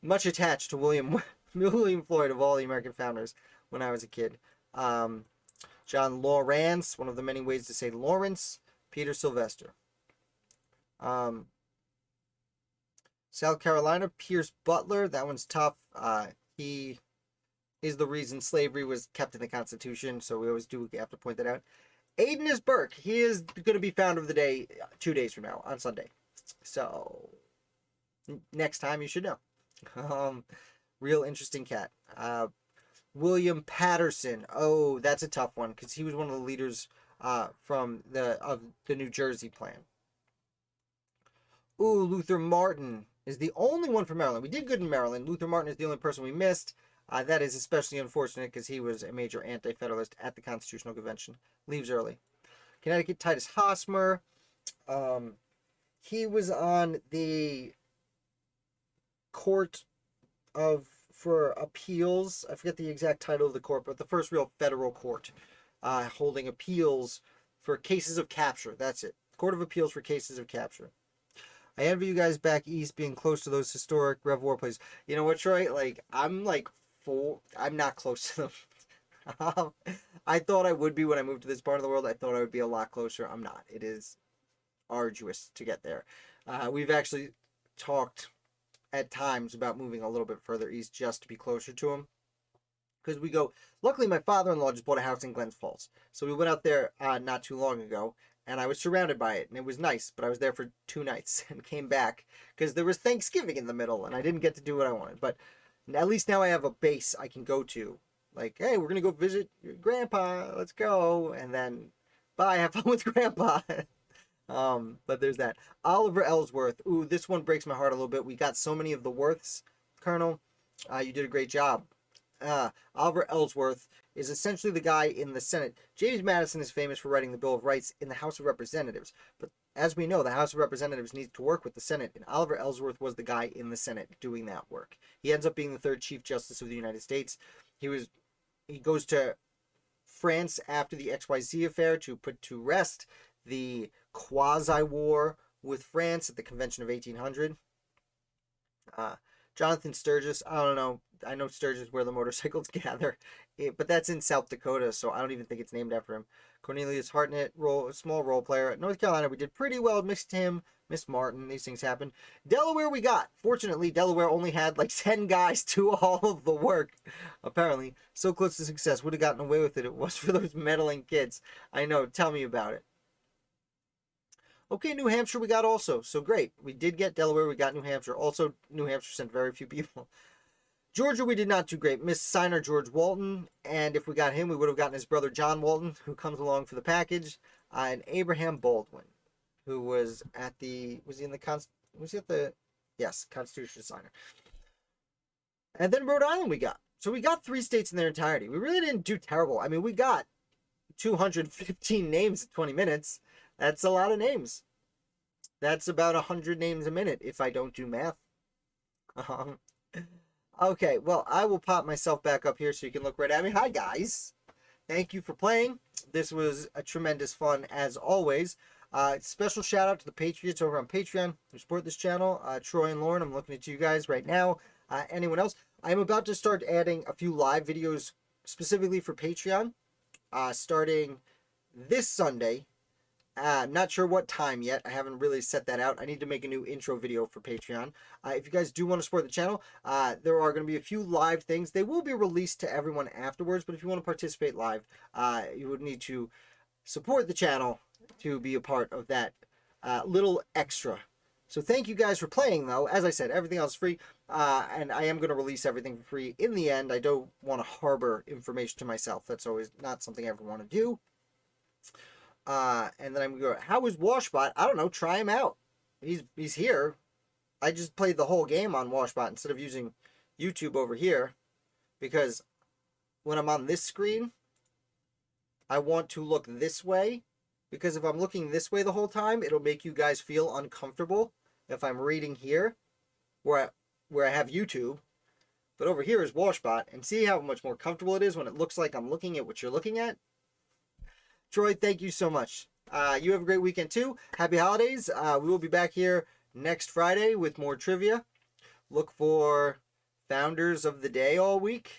much attached to William Floyd of all the American founders when I was a kid. John Lawrence, one of the many ways to say Lawrence. Peter Sylvester. South Carolina, Pierce Butler. That one's tough. He is the reason slavery was kept in the Constitution, so we always do have to point that out. Aiden is Burke. He is going to be founder of the day 2 days from now, on Sunday. So, next time you should know. Real interesting cat. William Patterson. Oh, that's a tough one, because he was one of the leaders from the New Jersey plan. Ooh, Luther Martin is the only one from Maryland. We did good in Maryland. Luther Martin is the only person we missed. That is especially unfortunate because he was a major anti-federalist at the Constitutional Convention. Leaves early. Connecticut, Titus Hosmer. He was on the court for appeals. I forget the exact title of the court, but the first real federal court holding appeals for cases of capture. That's it. Court of Appeals for cases of capture. I envy you guys back east being close to those historic Rev War places. You know what, Troy? I'm not close to them. I thought I would be when I moved to this part of the world. I thought I would be a lot closer. I'm not. It is arduous to get there. We've actually talked at times about moving a little bit further east just to be closer to them. Because we go, luckily my father-in-law just bought a house in Glens Falls. So we went out there not too long ago. And I was surrounded by it, and it was nice, but I was there for 2 nights and came back because there was Thanksgiving in the middle, and I didn't get to do what I wanted. But And at least now I have a base I can go to. Like, hey, we're gonna go visit your grandpa. Let's go. And then, bye. Have fun with grandpa. But there's that. Oliver Ellsworth. Ooh, this one breaks my heart a little bit. We got so many of the Worths, Colonel. You did a great job. Oliver Ellsworth is essentially the guy in the Senate. James Madison is famous for writing the Bill of Rights in the House of Representatives. But as we know, the House of Representatives needs to work with the Senate, and Oliver Ellsworth was the guy in the Senate doing that work. He ends up being the third Chief Justice of the United States. He goes to France after the XYZ affair to put to rest the quasi-war with France at the Convention of 1800. Jonathan Sturgis, I don't know. I know Sturgis where the motorcycles gather, but that's in South Dakota, so I don't even think it's named after him. Cornelius Hartnett, small role player. At North Carolina, we did pretty well. Missed him, Miss Martin. These things happen. Delaware we got. Fortunately, Delaware only had like 10 guys do all of the work, apparently. So close to success. Would have gotten away with it. It was for those meddling kids. I know. Tell me about it. Okay, New Hampshire we got also. So great. We did get Delaware. We got New Hampshire. Also, New Hampshire sent very few people. Georgia, we did not do great. Missed signer George Walton, and if we got him, we would have gotten his brother John Walton, who comes along for the package, and Abraham Baldwin, who was at the Constitution signer. And then Rhode Island we got. So we got 3 states in their entirety. We really didn't do terrible. I mean, we got 215 names in 20 minutes. That's a lot of names. That's about 100 names a minute if I don't do math. Okay, well, I will pop myself back up here so you can look right at me. Hi, guys. Thank you for playing. This was a tremendous fun, as always. Special shout-out to the Patriots over on Patreon who support this channel. Troy and Lauren, I'm looking at you guys right now. Anyone else? I'm about to start adding a few live videos specifically for Patreon, starting this Sunday. I'm not sure what time yet. I haven't really set that out. I need to make a new intro video for Patreon. If you guys do want to support the channel, there are going to be a few live things. They will be released to everyone afterwards, but if you want to participate live, you would need to support the channel to be a part of that little extra. So thank you guys for playing, though. As I said, everything else is free, and I am going to release everything for free in the end. I don't want to harbor information to myself. That's always not something I ever want to do. And then I'm going to go, how is Washbot? I don't know. Try him out. He's here. I just played the whole game on Washbot instead of using YouTube over here. Because when I'm on this screen, I want to look this way. Because if I'm looking this way the whole time, it'll make you guys feel uncomfortable. If I'm reading here, where I have YouTube. But over here is Washbot. And see how much more comfortable it is when it looks like I'm looking at what you're looking at? Troy, thank you so much. You have a great weekend too. Happy holidays. We will be back here next Friday with more trivia. Look for Founders of the Day all week.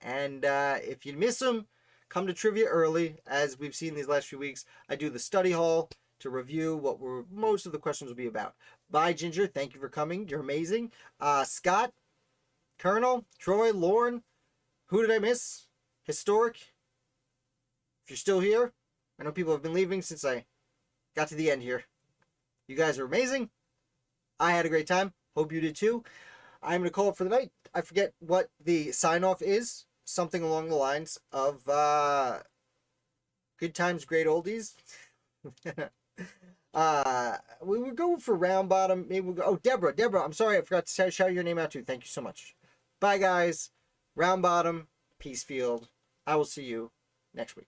And if you miss them, come to trivia early. As we've seen these last few weeks, I do the study hall to review what most of the questions will be about. Bye, Ginger. Thank you for coming. You're amazing. Scott, Colonel, Troy, Lauren. Who did I miss? Historic. If you're still here, I know people have been leaving since I got to the end here. You guys are amazing. I had a great time. Hope you did too. I'm going to call it for the night. I forget what the sign-off is. Something along the lines of good times, great oldies. We would go for round bottom. Maybe we'll go. Oh, Deborah. Deborah, I'm sorry. I forgot to shout your name out too. Thank you so much. Bye, guys. Round bottom, Peacefield. I will see you next week.